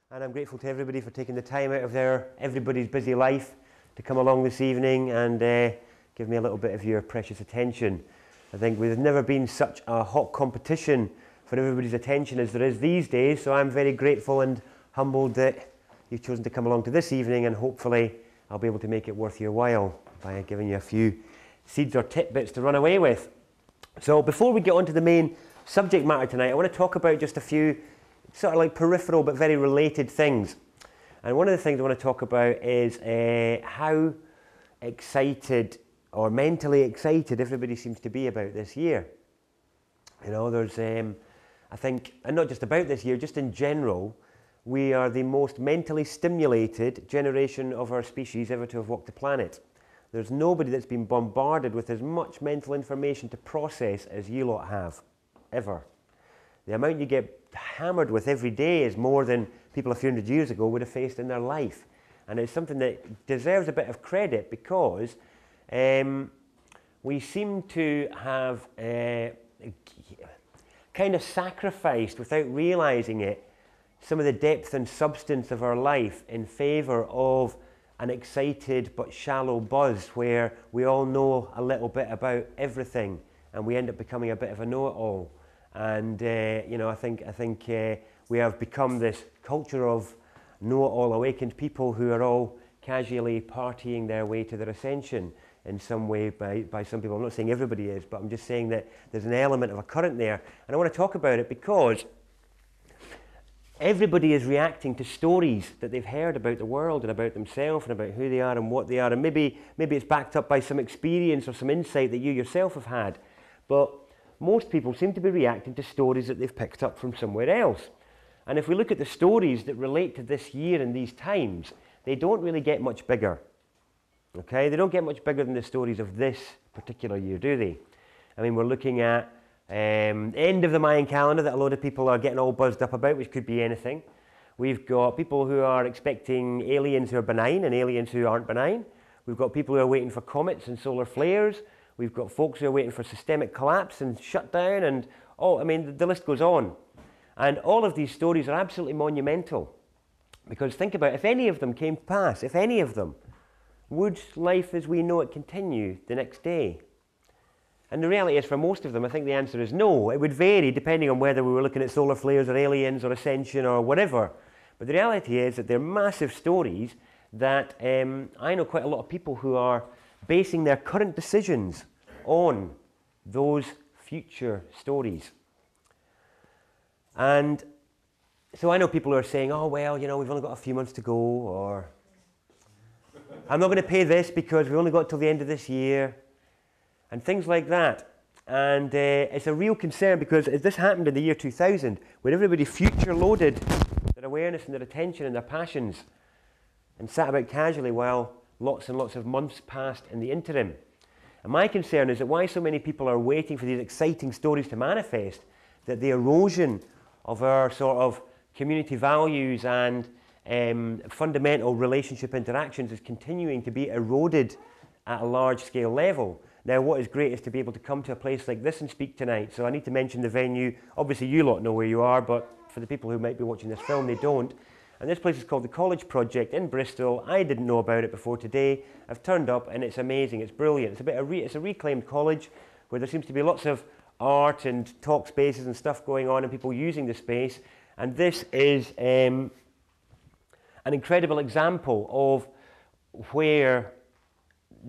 and I'm grateful to everybody for taking the time out of everybody's busy life to come along this evening and give me a little bit of your precious attention. I think there's never been such a hot competition for everybody's attention as there is these days, so I'm very grateful and humbled that you've chosen to come along to this evening, and hopefully I'll be able to make it worth your while by giving you a few seeds or tidbits to run away with. So before we get on to the main subject matter tonight, I want to talk about just a few sort of like peripheral but very related things. And one of the things I want to talk about is how excited or mentally excited everybody seems to be about this year. You know, there's, I think, and not just about this year, just in general, we are the most mentally stimulated generation of our species ever to have walked the planet. There's nobody that's been bombarded with as much mental information to process as you lot have, ever. The amount you get hammered with every day is more than people a few hundred years ago would have faced in their life. And it's something that deserves a bit of credit because we seem to have kind of sacrificed, without realizing it, some of the depth and substance of our life in favour of an excited but shallow buzz where we all know a little bit about everything and we end up becoming a bit of a know-it-all. And you know, I think we have become this culture of know-it-all awakened people who are all casually partying their way to their ascension in some way by some people. I'm not saying everybody is, but I'm just saying that there's an element of a current there. And I want to talk about it because everybody is reacting to stories that they've heard about the world and about themselves and about who they are and what they are. And maybe it's backed up by some experience or some insight that you yourself have had. But most people seem to be reacting to stories that they've picked up from somewhere else. And if we look at the stories that relate to this year and these times, they don't really get much bigger. Okay? They don't get much bigger than the stories of this particular year, do they? I mean, we're looking at end of the Mayan calendar that a lot of people are getting all buzzed up about, which could be anything. We've got people who are expecting aliens who are benign and aliens who aren't benign. We've got people who are waiting for comets and solar flares. We've got folks who are waiting for systemic collapse and shutdown, and I mean, the list goes on. And all of these stories are absolutely monumental. Because think about it, if any of them came to pass, if any of them, would life as we know it continue the next day? And the reality is, for most of them, I think the answer is no. It would vary depending on whether we were looking at solar flares or aliens or ascension or whatever. But the reality is that they're massive stories that I know quite a lot of people who are basing their current decisions on those future stories. And so I know people who are saying, oh, well, you know, we've only got a few months to go, or I'm not going to pay this because we've only got till the end of this year, and things like that. And it's a real concern because this happened in the year 2000, where everybody future-loaded their awareness and their attention and their passions and sat about casually while lots and lots of months passed in the interim. And my concern is that why so many people are waiting for these exciting stories to manifest, that the erosion of our sort of community values and fundamental relationship interactions is continuing to be eroded at a large scale level. Now, what is great is to be able to come to a place like this and speak tonight. So I need to mention the venue. Obviously, you lot know where you are, but for the people who might be watching this film, they don't. And this place is called the College Project in Bristol. I didn't know about it before today. I've turned up and it's amazing. It's brilliant. It's a reclaimed college where there seems to be lots of art and talk spaces and stuff going on and people using the space. And this is an incredible example of where,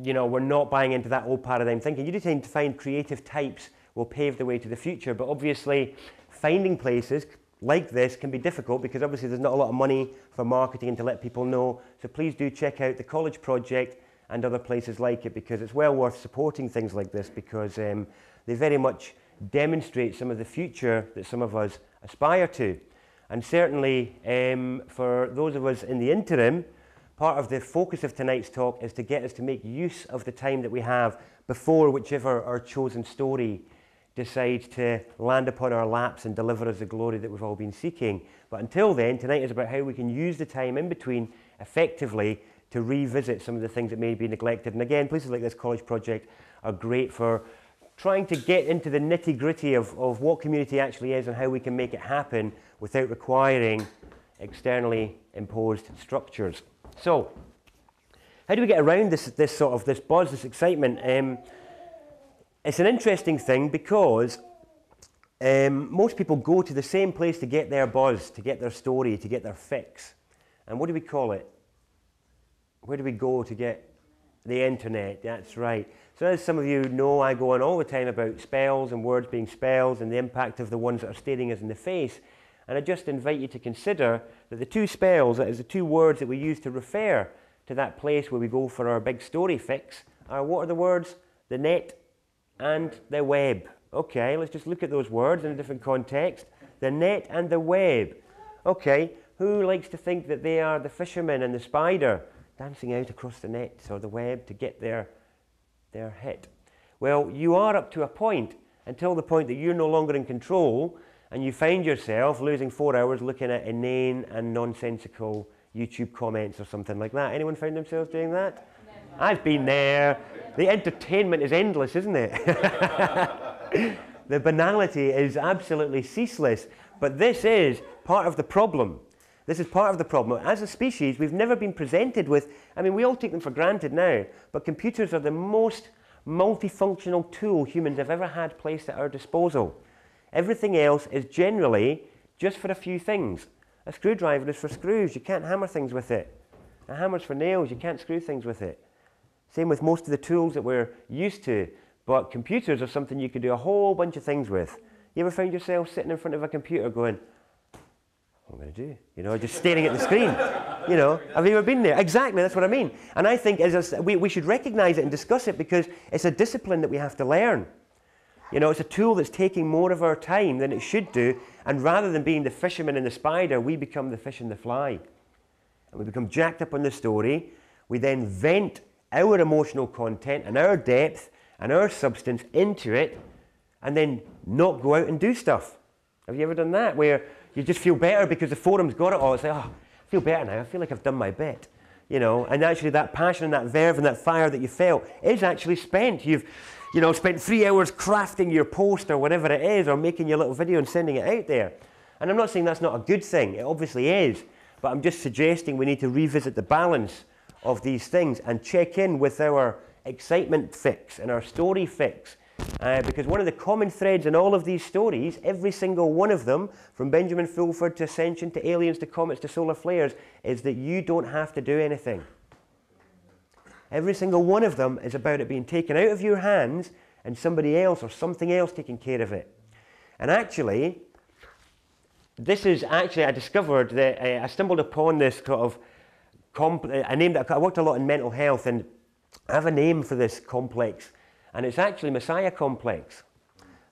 you know, we're not buying into that old paradigm thinking. You do tend to find creative types will pave the way to the future, but obviously finding places like this can be difficult because obviously there's not a lot of money for marketing and to let people know. So please do check out the College Project and other places like it, because it's well worth supporting things like this, because they very much demonstrate some of the future that some of us aspire to. And certainly for those of us in the interim, part of the focus of tonight's talk is to get us to make use of the time that we have before whichever our chosen story decides to land upon our laps and deliver us the glory that we've all been seeking. But until then, tonight is about how we can use the time in between effectively to revisit some of the things that may be neglected. And again, places like this College Project are great for trying to get into the nitty-gritty of what community actually is and how we can make it happen without requiring externally imposed structures. So, how do we get around this buzz, this excitement? It's an interesting thing because most people go to the same place to get their buzz, to get their story, to get their fix. And what do we call it? Where do we go to get the internet? That's right. So as some of you know, I go on all the time about spells and words being spells and the impact of the ones that are staring us in the face. And I just invite you to consider that the two spells, that is the two words that we use to refer to that place where we go for our big story fix, are what are the words? The net and the web. Okay, let's just look at those words in a different context. The net and the web. Okay, who likes to think that they are the fisherman and the spider dancing out across the net or the web to get their hit? Well, you are up to a point, until the point that you're no longer in control and you find yourself losing 4 hours looking at inane and nonsensical YouTube comments or something like that. Anyone find themselves doing that? Never. I've been there. The entertainment is endless, isn't it? The banality is absolutely ceaseless. But this is part of the problem. This is part of the problem. As a species, we've never been presented with, I mean, we all take them for granted now, but computers are the most multifunctional tool humans have ever had placed at our disposal. Everything else is generally just for a few things. A screwdriver is for screws. You can't hammer things with it. A hammer's for nails. You can't screw things with it. Same with most of the tools that we're used to. But computers are something you can do a whole bunch of things with. You ever find yourself sitting in front of a computer going, what am I going to do? You know, just staring at the screen. You know, have you ever been there? Exactly, that's what I mean. And I think we should recognize it and discuss it because it's a discipline that we have to learn. You know, it's a tool that's taking more of our time than it should do. And rather than being the fisherman and the spider, we become the fish and the fly. And we become jacked up on the story. We then vent our emotional content and our depth and our substance into it and then not go out and do stuff. Have you ever done that? Where you just feel better because the forum's got it all. It's like, oh, I feel better now. I feel like I've done my bit. You know, and actually that passion and that verve and that fire that you felt is actually spent. You've spent 3 hours crafting your post or whatever it is, or making your little video and sending it out there. And I'm not saying that's not a good thing. It obviously is. But I'm just suggesting we need to revisit the balance of these things and check in with our excitement fix and our story fix. Because one of the common threads in all of these stories, every single one of them, from Benjamin Fulford to Ascension to Aliens to Comets to Solar Flares, is that you don't have to do anything. Every single one of them is about it being taken out of your hands and somebody else or something else taking care of it. And actually, I discovered that I stumbled upon this sort of a name that I worked a lot in mental health, and I have a name for this complex, and it's actually Messiah complex.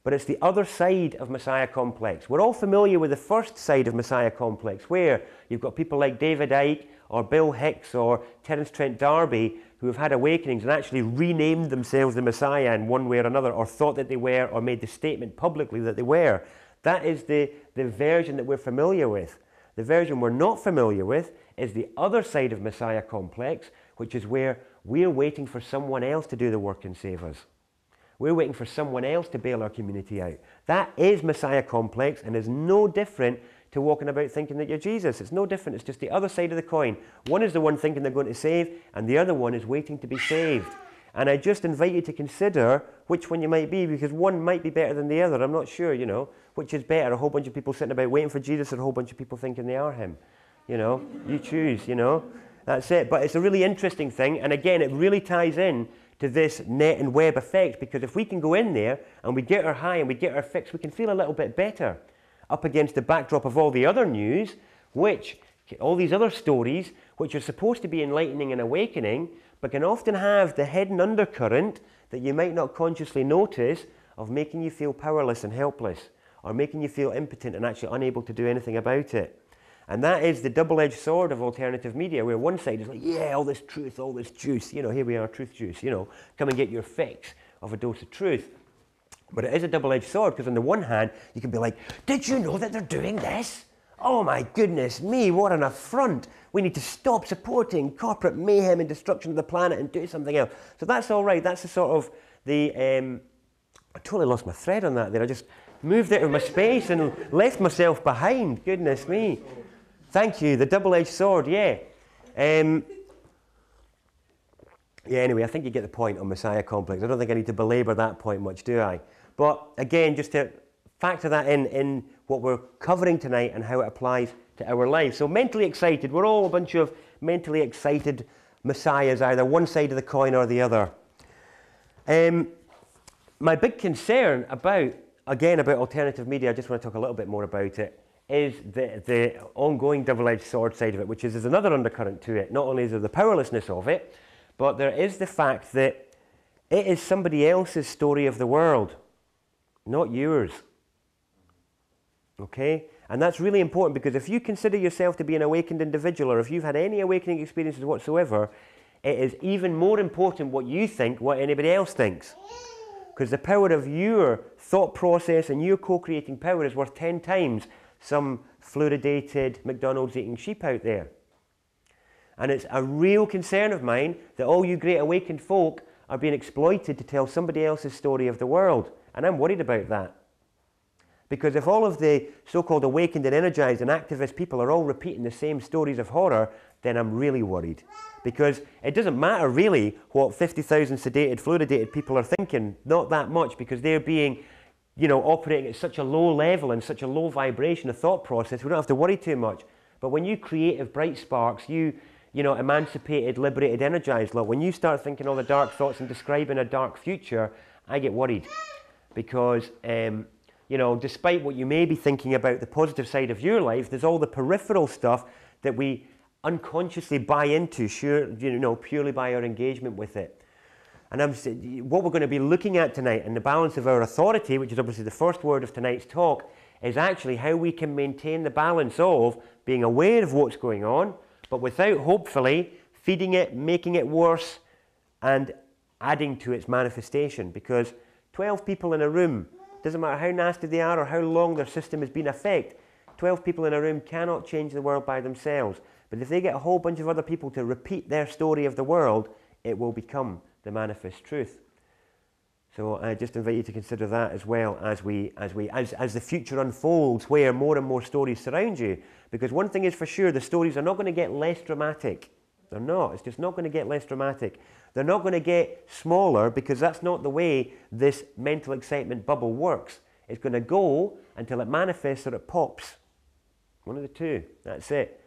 But it's the other side of Messiah complex. We're all familiar with the first side of Messiah complex, where you've got people like David Icke or Bill Hicks or Terence Trent D'Arby who have had awakenings and actually renamed themselves the Messiah in one way or another, or thought that they were, or made the statement publicly that they were. That is the version that we're familiar with. The version we're not familiar with is the other side of Messiah complex, which is where we're waiting for someone else to do the work and save us. We're waiting for someone else to bail our community out. That is Messiah complex and is no different to walking about thinking that you're Jesus. It's no different. It's just the other side of the coin. One is the one thinking they're going to save, and the other one is waiting to be saved. And I just invite you to consider which one you might be, because one might be better than the other. I'm not sure, you know, which is better, a whole bunch of people sitting about waiting for Jesus or a whole bunch of people thinking they are him. You know, you choose, you know. That's it. But it's a really interesting thing. And again, it really ties in to this net and web effect, because if we can go in there and we get our high and we get our fix, we can feel a little bit better up against the backdrop of all the other news, all these other stories, which are supposed to be enlightening and awakening, but can often have the hidden undercurrent that you might not consciously notice of making you feel powerless and helpless, or making you feel impotent and actually unable to do anything about it. And that is the double-edged sword of alternative media, where one side is like, yeah, all this truth, all this juice, you know, here we are, truth juice, you know, come and get your fix of a dose of truth. But it is a double-edged sword, because on the one hand, you can be like, did you know that they're doing this? Oh my goodness me, what an affront. We need to stop supporting corporate mayhem and destruction of the planet and do something else. So that's all right. That's the sort of I totally lost my thread on that there. I just moved out of my space and left myself behind. Goodness me. Thank you, the double-edged sword, yeah. Yeah, anyway, I think you get the point on Messiah complex. I don't think I need to belabor that point much, do I? But again, just to factor that in what we're covering tonight and how it applies to our lives. So mentally excited, we're all a bunch of mentally excited messiahs, either one side of the coin or the other. My big concern about alternative media, I just want to talk a little bit more about it, is the ongoing double-edged sword side of it, which is there's another undercurrent to it. Not only is there the powerlessness of it, but there is the fact that it is somebody else's story of the world, not yours. Okay? And that's really important, because if you consider yourself to be an awakened individual, or if you've had any awakening experiences whatsoever, it is even more important what you think, what anybody else thinks. Because the power of your thought process and your co-creating power is worth 10 times some fluoridated McDonald's eating sheep out there. And it's a real concern of mine that all you great awakened folk are being exploited to tell somebody else's story of the world. And I'm worried about that. Because if all of the so-called awakened and energized and activist people are all repeating the same stories of horror, then I'm really worried. Because it doesn't matter really what 50,000 sedated, fluoridated people are thinking. Not that much, because they're being, operating at such a low level and such a low vibration of thought process, we don't have to worry too much. But when you creative bright sparks, you emancipated, liberated, energized lot, when you start thinking all the dark thoughts and describing a dark future, I get worried. Because, despite what you may be thinking about the positive side of your life, there's all the peripheral stuff that we unconsciously buy into, purely by our engagement with it. And what we're going to be looking at tonight, and the balance of our authority, which is obviously the first word of tonight's talk, is actually how we can maintain the balance of being aware of what's going on, but without, hopefully, feeding it, making it worse, and adding to its manifestation. Because 12 people in a room, doesn't matter how nasty they are or how long their system has been affected, 12 people in a room cannot change the world by themselves. But if they get a whole bunch of other people to repeat their story of the world, it will become the manifest truth. So I just invite you to consider that as well as the future unfolds, where more and more stories surround you. Because one thing is for sure, the stories are not going to get less dramatic. They're not. It's just not going to get less dramatic. They're not going to get smaller, because that's not the way this mental excitement bubble works. It's going to go until it manifests or it pops. One of the two. That's it.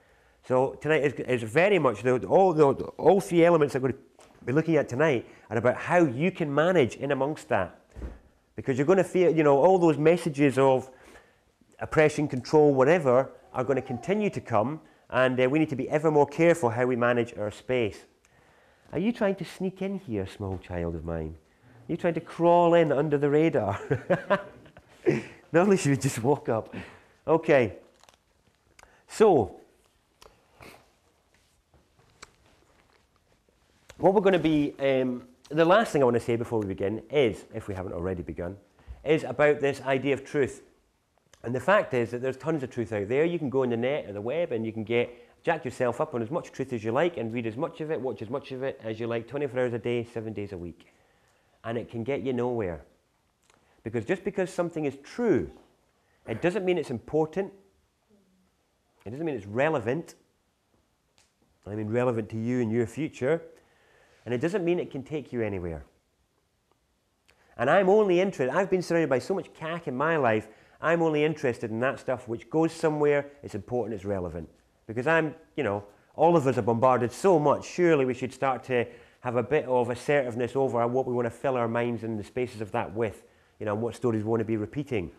So tonight is very much, all three elements I'm going to be looking at tonight are about how you can manage in amongst that. Because you're going to feel, all those messages of oppression, control, whatever, are going to continue to come, and we need to be ever more careful how we manage our space. Are you trying to sneak in here, small child of mine? Are you trying to crawl in under the radar? Normally she would just walk up. Okay. So, what we're going to be, the last thing I want to say before we begin is, if we haven't already begun, is about this idea of truth. And the fact is that there's tons of truth out there. You can go on the net or the web and you can jack yourself up on as much truth as you like and read as much of it, watch as much of it as you like, 24 hours a day, 7 days a week. And it can get you nowhere. Because just because something is true, it doesn't mean it's important. It doesn't mean it's relevant. I mean relevant to you and your future. And it doesn't mean it can take you anywhere. And I'm only interested, I've been surrounded by so much cack in my life, I'm only interested in that stuff which goes somewhere, it's important, it's relevant. Because all of us are bombarded so much, surely we should start to have a bit of assertiveness over what we want to fill our minds and the spaces of that with, and what stories we want to be repeating.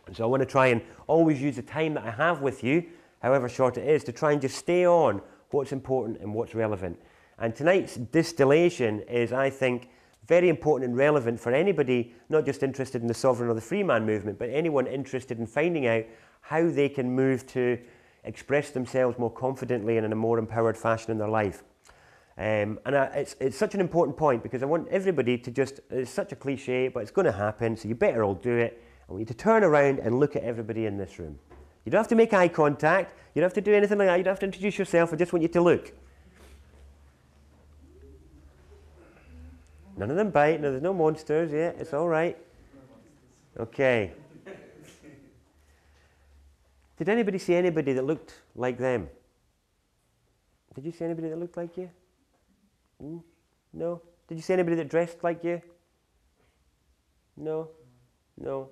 And so I want to try and always use the time that I have with you, however short it is, to try and just stay on what's important and what's relevant. And tonight's distillation is, I think, very important and relevant for anybody not just interested in the sovereign or the freeman movement, but anyone interested in finding out how they can move to express themselves more confidently and in a more empowered fashion in their life. It's such an important point, because I want everybody to just, it's such a cliche, but it's going to happen, so you better all do it. And we need to turn around and look at everybody in this room. You don't have to make eye contact, you don't have to do anything like that, you don't have to introduce yourself, I just want you to look. None of them bite, no, there's no monsters, yeah, it's all right. Okay. Did anybody see anybody that looked like them? Did you see anybody that looked like you? No? Did you see anybody that dressed like you? No? No.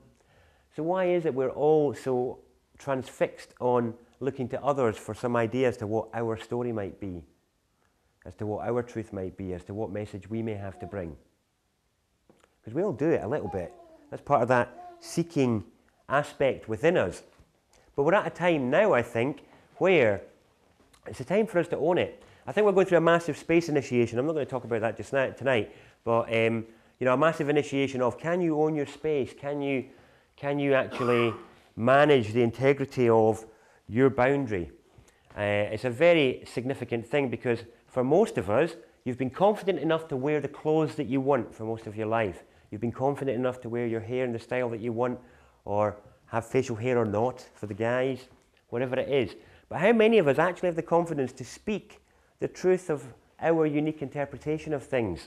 So why is it we're all so transfixed on looking to others for some idea as to what our story might be, as to what our truth might be, as to what message we may have to bring? Because we all do it a little bit. That's part of that seeking aspect within us. But we're at a time now, I think, where it's a time for us to own it. I think we're going through a massive space initiation. I'm not going to talk about that just now, tonight, but you know, a massive initiation of, can you own your space? Can you actually manage the integrity of your boundary? It's a very significant thing, because for most of us, you've been confident enough to wear the clothes that you want for most of your life. You've been confident enough to wear your hair in the style that you want, or have facial hair or not for the guys, whatever it is. But how many of us actually have the confidence to speak the truth of our unique interpretation of things?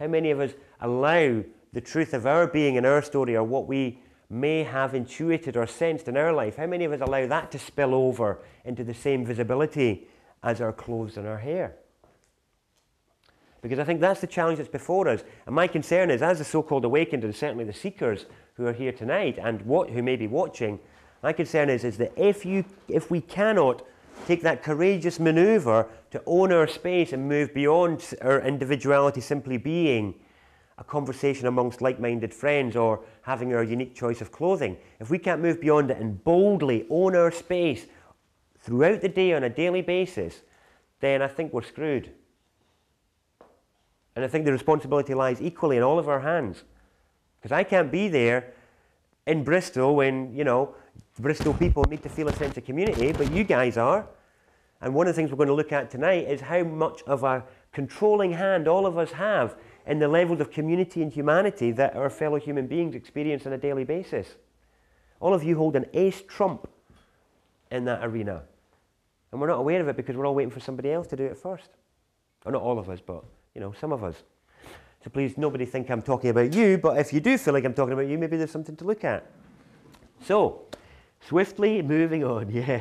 How many of us allow the truth of our being and our story, or what we may have intuited or sensed in our life, how many of us allow that to spill over into the same visibility as our clothes and our hair? Because I think that's the challenge that's before us. And my concern is, as the so-called awakened, and certainly the seekers who are here tonight and who may be watching, my concern is that if we cannot take that courageous maneuver to own our space and move beyond our individuality simply being a conversation amongst like-minded friends or having our unique choice of clothing, if we can't move beyond it and boldly own our space throughout the day on a daily basis, then I think we're screwed. And I think the responsibility lies equally in all of our hands. Because I can't be there in Bristol when, you know, Bristol people need to feel a sense of community, but you guys are. And one of the things we're going to look at tonight is how much of a controlling hand all of us have in the levels of community and humanity that our fellow human beings experience on a daily basis. All of you hold an ace trump in that arena. And we're not aware of it because we're all waiting for somebody else to do it first. Or not all of us, but, you know, some of us. So please, nobody think I'm talking about you, but if you do feel like I'm talking about you, maybe there's something to look at. So, swiftly moving on, yeah.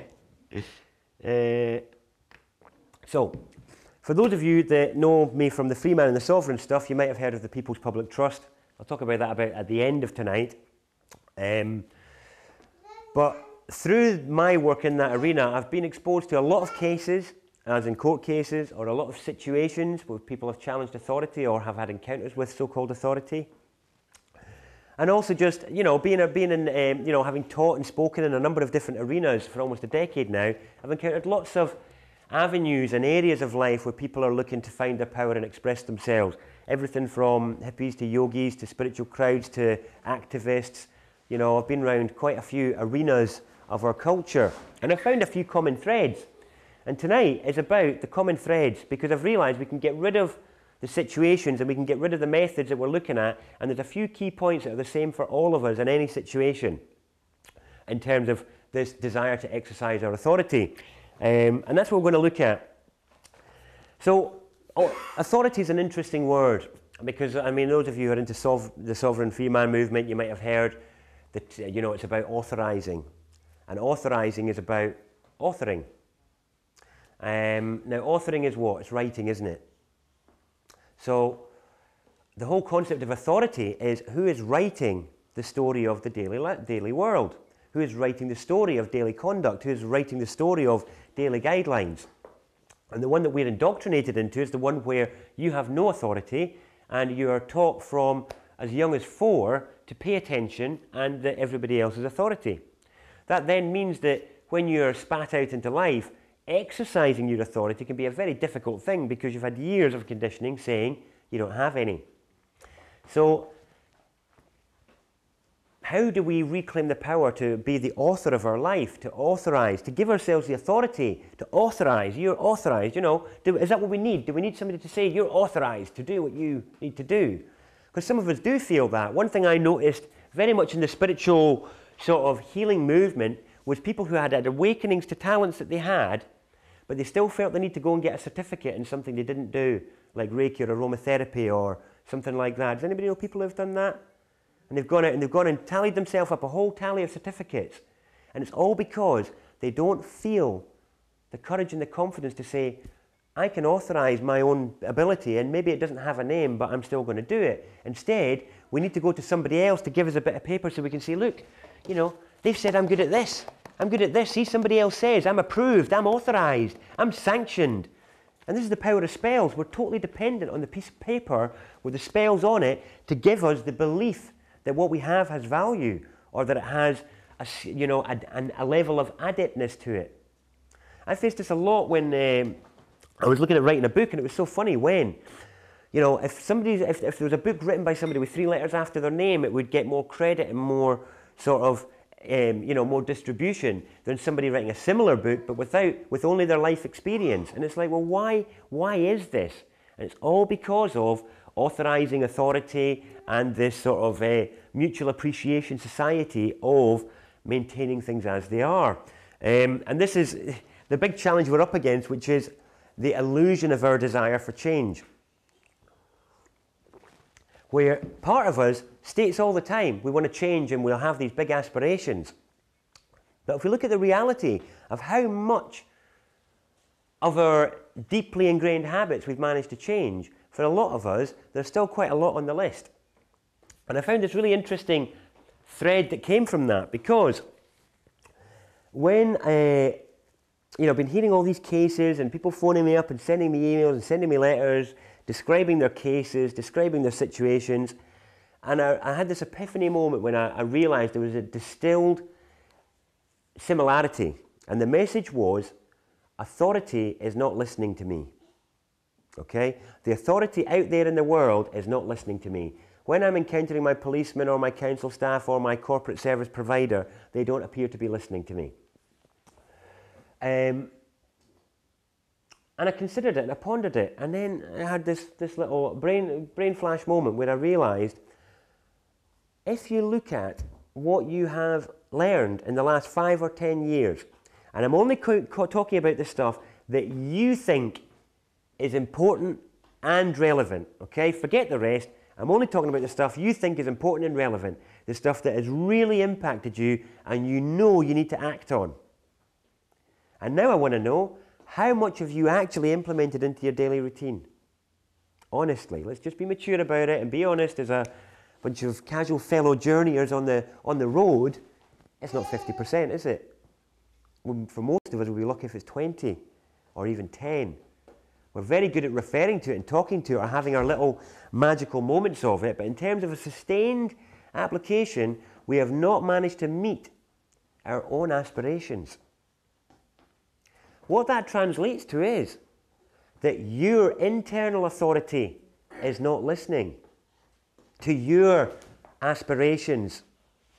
So, for those of you that know me from the Freeman and the Sovereign stuff, you might have heard of the People's Public Trust. I'll talk about that at the end of tonight. But through my work in that arena, I've been exposed to a lot of cases, as in court cases, or a lot of situations where people have challenged authority or have had encounters with so-called authority. And also just, you know, being in, you know, having taught and spoken in a number of different arenas for almost a decade now, I've encountered lots of avenues and areas of life where people are looking to find their power and express themselves. Everything from hippies to yogis to spiritual crowds to activists. You know, I've been around quite a few arenas of our culture, and I've found a few common threads. And tonight is about the common threads, because I've realised we can get rid of the situations and we can get rid of the methods that we're looking at, and there's a few key points that are the same for all of us in any situation in terms of this desire to exercise our authority. And that's what we're going to look at. So, authority is an interesting word, because, I mean, those of you who are into the Sovereign Freeman movement, you might have heard that, you know, it's about authorizing. And authorizing is about authoring. Now, authoring is what? It's writing, isn't it? So, the whole concept of authority is who is writing the story of the daily world? Who is writing the story of daily conduct? Who is writing the story of daily guidelines? And the one that we're indoctrinated into is the one where you have no authority and you are taught from as young as 4 to pay attention and that everybody else is authority. That then means that when you're spat out into life, exercising your authority can be a very difficult thing because you've had years of conditioning saying you don't have any. So, how do we reclaim the power to be the author of our life, to authorize, to give ourselves the authority to authorize? You're authorized, you know. Is that what we need? Do we need somebody to say, you're authorized to do what you need to do? Because some of us do feel that. One thing I noticed very much in the spiritual sort of healing movement was people who had awakenings to talents that they had, but they still felt the need to go and get a certificate in something they didn't do, like Reiki or aromatherapy or something like that. Does anybody know people who have done that? And they've gone out and tallied themselves up a whole tally of certificates. And it's all because they don't feel the courage and the confidence to say, I can authorize my own ability, and maybe it doesn't have a name, but I'm still going to do it. Instead, we need to go to somebody else to give us a bit of paper so we can say, look, you know, they've said I'm good at this. I'm good at this. See, somebody else says I'm approved, I'm authorized, I'm sanctioned. And this is the power of spells. We're totally dependent on the piece of paper with the spells on it to give us the belief that what we have has value, or that it has a level of adeptness to it. I faced this a lot when I was looking at writing a book, and it was so funny when, you know, if there was a book written by somebody with 3 letters after their name, it would get more credit and more sort of, more distribution than somebody writing a similar book, but with only their life experience. And it's like, well, why is this? And it's all because of authorizing authority and this sort of mutual appreciation society of maintaining things as they are. And this is the big challenge we're up against, which is the illusion of our desire for change, where part of us states all the time we want to change and we'll have these big aspirations. But if we look at the reality of how much of our deeply ingrained habits we've managed to change, for a lot of us, there's still quite a lot on the list. And I found this really interesting thread that came from that, because when I've been hearing all these cases and people phoning me up and sending me emails and sending me letters, describing their cases, describing their situations. And I had this epiphany moment when I realized there was a distilled similarity. And the message was, authority is not listening to me. Okay? The authority out there in the world is not listening to me. When I'm encountering my policeman or my council staff or my corporate service provider, they don't appear to be listening to me. And I considered it and I pondered it, and then I had this little brain flash moment where I realized, if you look at what you have learned in the last 5 or 10 years, and I'm only talking about the stuff that you think is important and relevant, okay? Forget the rest. I'm only talking about the stuff you think is important and relevant, the stuff that has really impacted you and you know you need to act on. And now I want to know, how much have you actually implemented into your daily routine? Honestly, let's just be mature about it and be honest. As a bunch of casual fellow journeyers on the road, it's not 50%, is it? For most of us, we'll be lucky if it's 20 or even 10. We're very good at referring to it and talking to it or having our little magical moments of it, but in terms of a sustained application, we have not managed to meet our own aspirations. What that translates to is that your internal authority is not listening to your aspirations,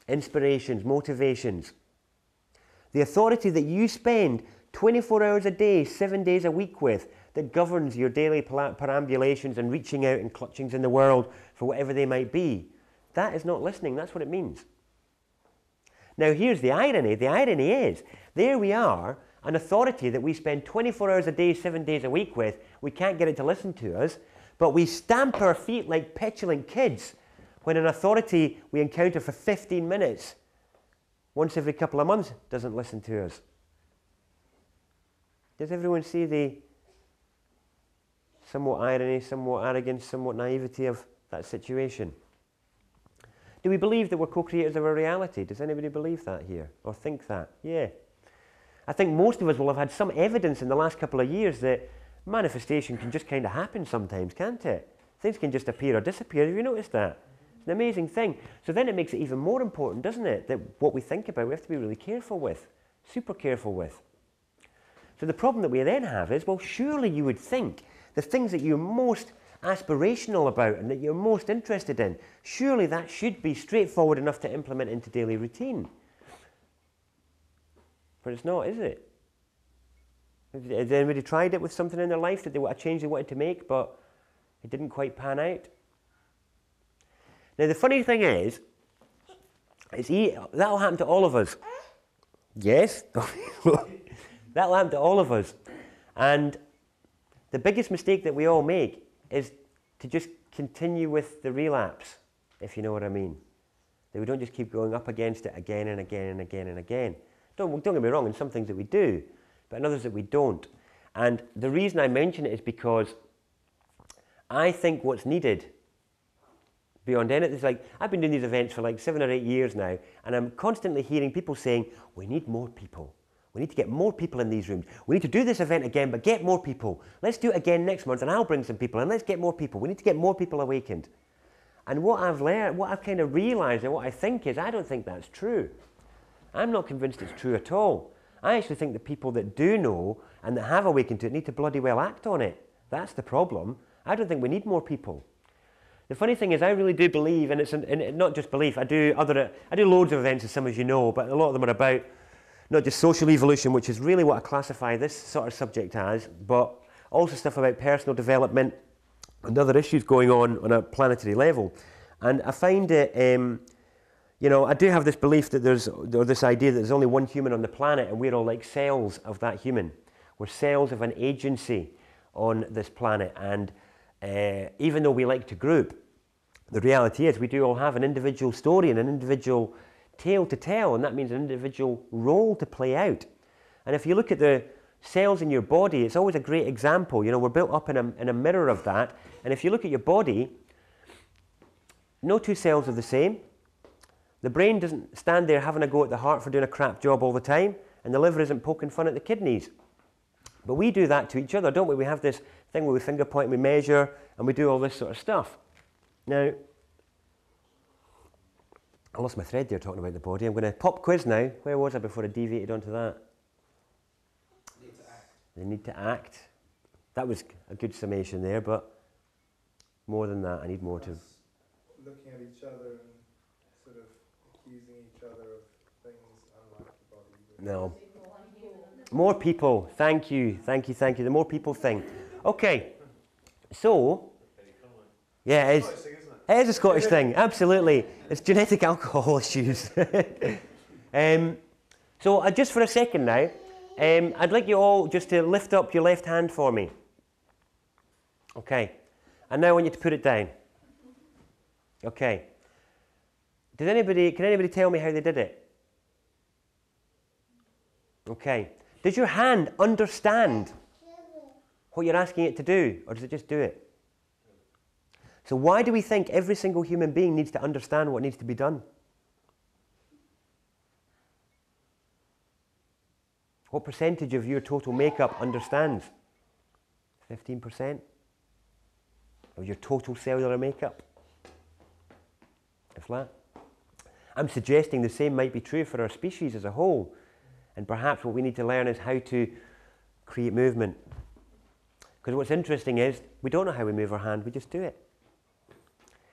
inspirations, motivations. The authority that you spend 24 hours a day, 7 days a week with, that governs your daily perambulations and reaching out and clutchings in the world for whatever they might be, that is not listening. That's what it means. Now here's the irony. The irony is, there we are, an authority that we spend 24 hours a day, 7 days a week with, we can't get it to listen to us, but we stamp our feet like petulant kids when an authority we encounter for 15 minutes, once every couple of months, doesn't listen to us. Does everyone see the somewhat irony, somewhat arrogance, somewhat naivety of that situation? Do we believe that we're co-creators of our reality? Does anybody believe that here, or think that? Yeah. I think most of us will have had some evidence in the last couple of years that manifestation can just kind of happen sometimes, can't it? Things can just appear or disappear. Have you noticed that? It's an amazing thing. So then it makes it even more important, doesn't it, that what we think about we have to be really careful with, super careful with. So the problem that we then have is, well, surely you would think the things that you're most aspirational about and that you're most interested in, surely that should be straightforward enough to implement into daily routine. But it's not, is it? Has anybody tried it with something in their life, that a change they wanted to make, but it didn't quite pan out? Now the funny thing is that'll happen to all of us. Yes? That'll happen to all of us. And the biggest mistake that we all make is to just continue with the relapse, if you know what I mean. That we don't just keep going up against it again and again and again and again. Don't get me wrong, in some things that we do, but in others that we don't. And the reason I mention it is because I think what's needed beyond anything, it's like, I've been doing these events for like 7 or 8 years now, and I'm constantly hearing people saying, we need more people. We need to get more people in these rooms. We need to do this event again, but get more people. Let's do it again next month, and I'll bring some people, and let's get more people. We need to get more people awakened. And what I've learned, what I've kind of realized, and what I think is, I don't think that's true. I'm not convinced it's true at all. I actually think the people that do know and that have awakened to it need to bloody well act on it. That's the problem. I don't think we need more people. The funny thing is, I really do believe, and it's not just belief, I do loads of events, as some of you know, but a lot of them are about not just social evolution, which is really what I classify this sort of subject as, but also stuff about personal development and other issues going on a planetary level. And I find it, you know, I do have this belief that or this idea that there's only one human on the planet, and we're all like cells of that human. We're cells of an agency on this planet, and even though we like to group, the reality is we do all have an individual story and an individual tale to tell, and that means an individual role to play out. And if you look at the cells in your body, it's always a great example. You know, we're built up in a mirror of that, and if you look at your body, no two cells are the same. The brain doesn't stand there having a go at the heart for doing a crap job all the time, and the liver isn't poking fun at the kidneys. But we do that to each other, don't we? We have this thing where we finger point and we measure, and we do all this sort of stuff. Now, I lost my thread there talking about the body. I'm going to pop quiz now. Where was I before I deviated onto that? Need to act. They need to act. That was a good summation there, but more than that, I need more to... Looking at each other and sort of accusing each other of things unlike the body. No. More people. Thank you. Thank you. Thank you. The more people thing. Okay. So... Yeah, it is. It is a Scottish thing, absolutely. It's genetic alcohol issues. So just for a second now, I'd like you all just to lift up your left hand for me. Okay. And now I want you to put it down. Okay. Can anybody tell me how they did it? Okay. Does your hand understand what you're asking it to do, or does it just do it? So why do we think every single human being needs to understand what needs to be done? What percentage of your total makeup understands? 15% of your total cellular makeup? If that. I'm suggesting the same might be true for our species as a whole. And perhaps what we need to learn is how to create movement. Because what's interesting is, we don't know how we move our hand, we just do it.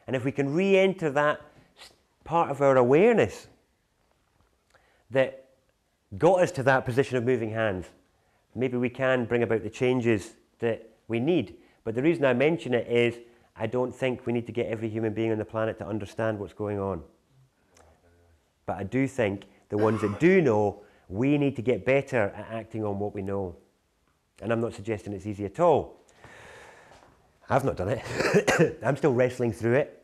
And if we can re-enter that part of our awareness that got us to that position of moving hands, maybe we can bring about the changes that we need. But the reason I mention it is, I don't think we need to get every human being on the planet to understand what's going on. But I do think the ones that do know, we need to get better at acting on what we know. And I'm not suggesting it's easy at all. I've not done it. I'm still wrestling through it.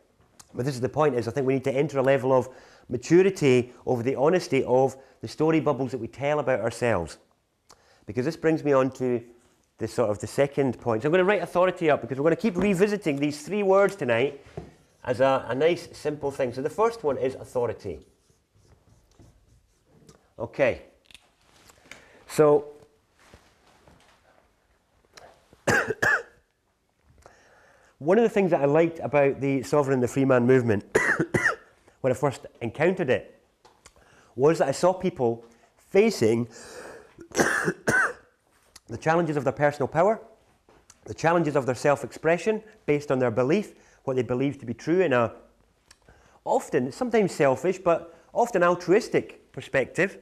But this is the point, is I think we need to enter a level of maturity over the honesty of the story bubbles that we tell about ourselves. Because this brings me on to the second point. So I'm going to write authority up, because we're going to keep revisiting these 3 words tonight as a nice, simple thing. So the first one is authority. Okay. So... one of the things that I liked about the sovereign and the freeman movement when I first encountered it was that I saw people facing the challenges of their personal power, the challenges of their self-expression based on their belief, what they believe to be true in a often, sometimes selfish, but often altruistic perspective.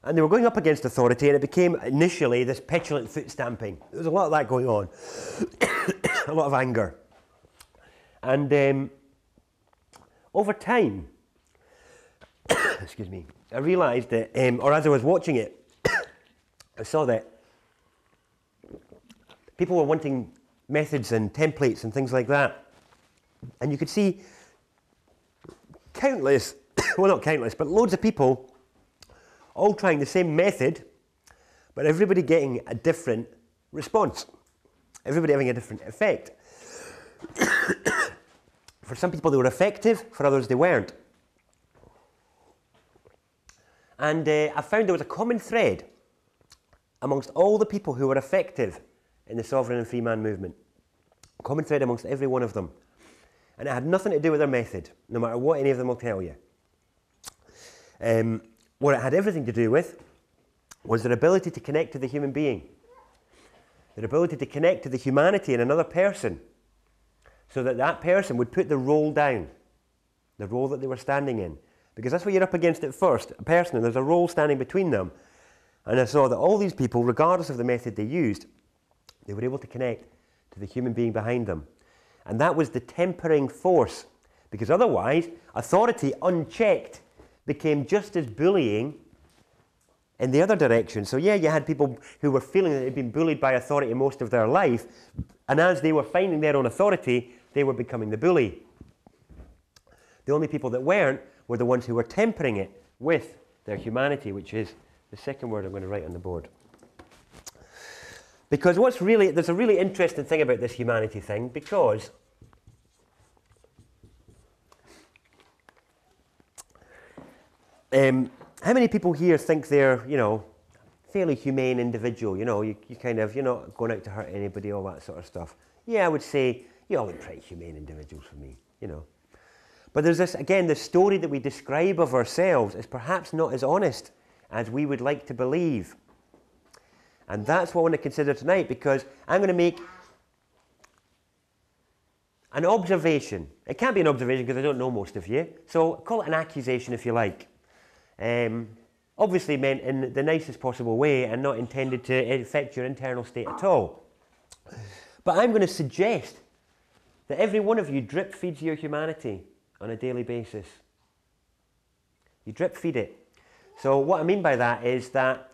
And they were going up against authority, and it became initially this petulant foot stamping. There was a lot of that going on, a lot of anger. And over time, excuse me, I realised that, or as I was watching it, I saw that people were wanting methods and templates and things like that. And you could see countless, well not countless, but loads of people all trying the same method, but everybody getting a different response. Everybody having a different effect. For some people they were effective, for others they weren't. And I found there was a common thread amongst all the people who were effective in the sovereign and free man movement. A common thread amongst every one of them. And it had nothing to do with their method, no matter what any of them will tell you. What it had everything to do with was their ability to connect to the human being. Their ability to connect to the humanity in another person, so that that person would put the role down, the role that they were standing in. Because that's what you're up against at first, a person, and there's a role standing between them. And I saw that all these people, regardless of the method they used, they were able to connect to the human being behind them. And that was the tempering force. Because otherwise, authority unchecked became just as bullying in the other direction. So yeah, you had people who were feeling that they'd been bullied by authority most of their life, and as they were finding their own authority, they were becoming the bully. The only people that weren't were the ones who were tempering it with their humanity, which is the second word I'm going to write on the board. Because there's a really interesting thing about this humanity thing, because how many people here think they're, fairly humane individual? You kind of, you're not going out to hurt anybody, all that sort of stuff. Yeah, I would say you all look pretty humane individuals for me, But there's this story that we describe of ourselves is perhaps not as honest as we would like to believe. And that's what I want to consider tonight, because I'm going to make an observation. It can't be an observation because I don't know most of you, so call it an accusation if you like. Obviously meant in the nicest possible way and not intended to affect your internal state at all. But I'm going to suggest that every one of you drip feeds your humanity on a daily basis. You drip feed it. So what I mean by that is that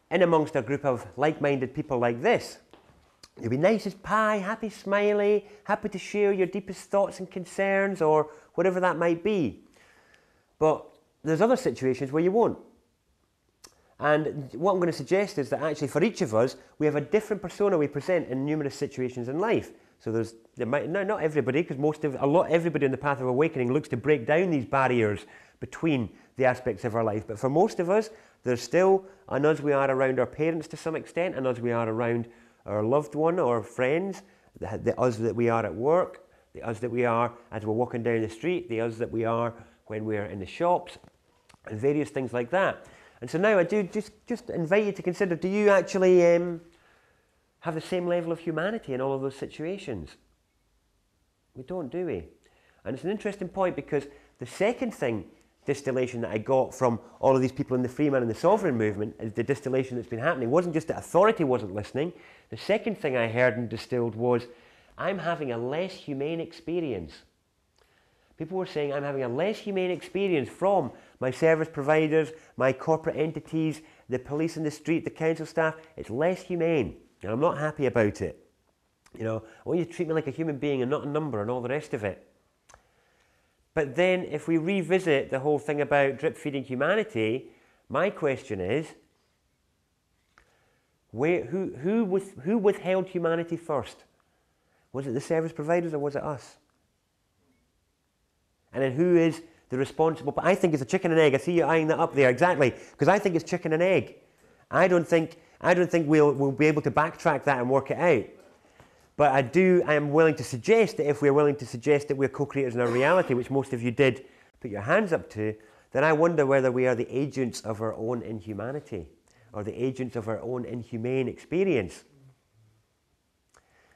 in amongst a group of like-minded people like this, you'll be nice as pie, happy, smiley, happy to share your deepest thoughts and concerns or whatever that might be. But there's other situations where you won't. And what I'm going to suggest is that actually for each of us, we have a different persona we present in numerous situations in life. So not everybody, because everybody in the path of awakening looks to break down these barriers between the aspects of our life. But for most of us, there's still an us we are around our parents to some extent, an us we are around our loved one or friends, the us that we are at work, the us that we are as we're walking down the street, the us that we are when we're in the shops, and various things like that. And so now I do just invite you to consider, do you actually have the same level of humanity in all of those situations? We don't, do we? And it's an interesting point, because the second distillation that I got from all of these people in the Freeman and the Sovereign movement, is the distillation that's been happening, wasn't just that authority wasn't listening. The second thing I heard and distilled was, I'm having a less humane experience. People were saying, I'm having a less humane experience from my service providers, my corporate entities, the police in the street, the council staff. It's less humane, and I'm not happy about it. I want you to treat me like a human being and not a number and all the rest of it. But then if we revisit the whole thing about drip feeding humanity, my question is, who withheld humanity first? Was it the service providers or was it us? And then who is the responsible? But I think it's a chicken and egg. I see you eyeing that up there, exactly, because I think it's chicken and egg. I don't think we'll be able to backtrack that and work it out. But I am willing to suggest that if we're willing to suggest that we're co-creators in our reality, which most of you did put your hands up to, then I wonder whether we are the agents of our own inhumanity or the agents of our own inhumane experience.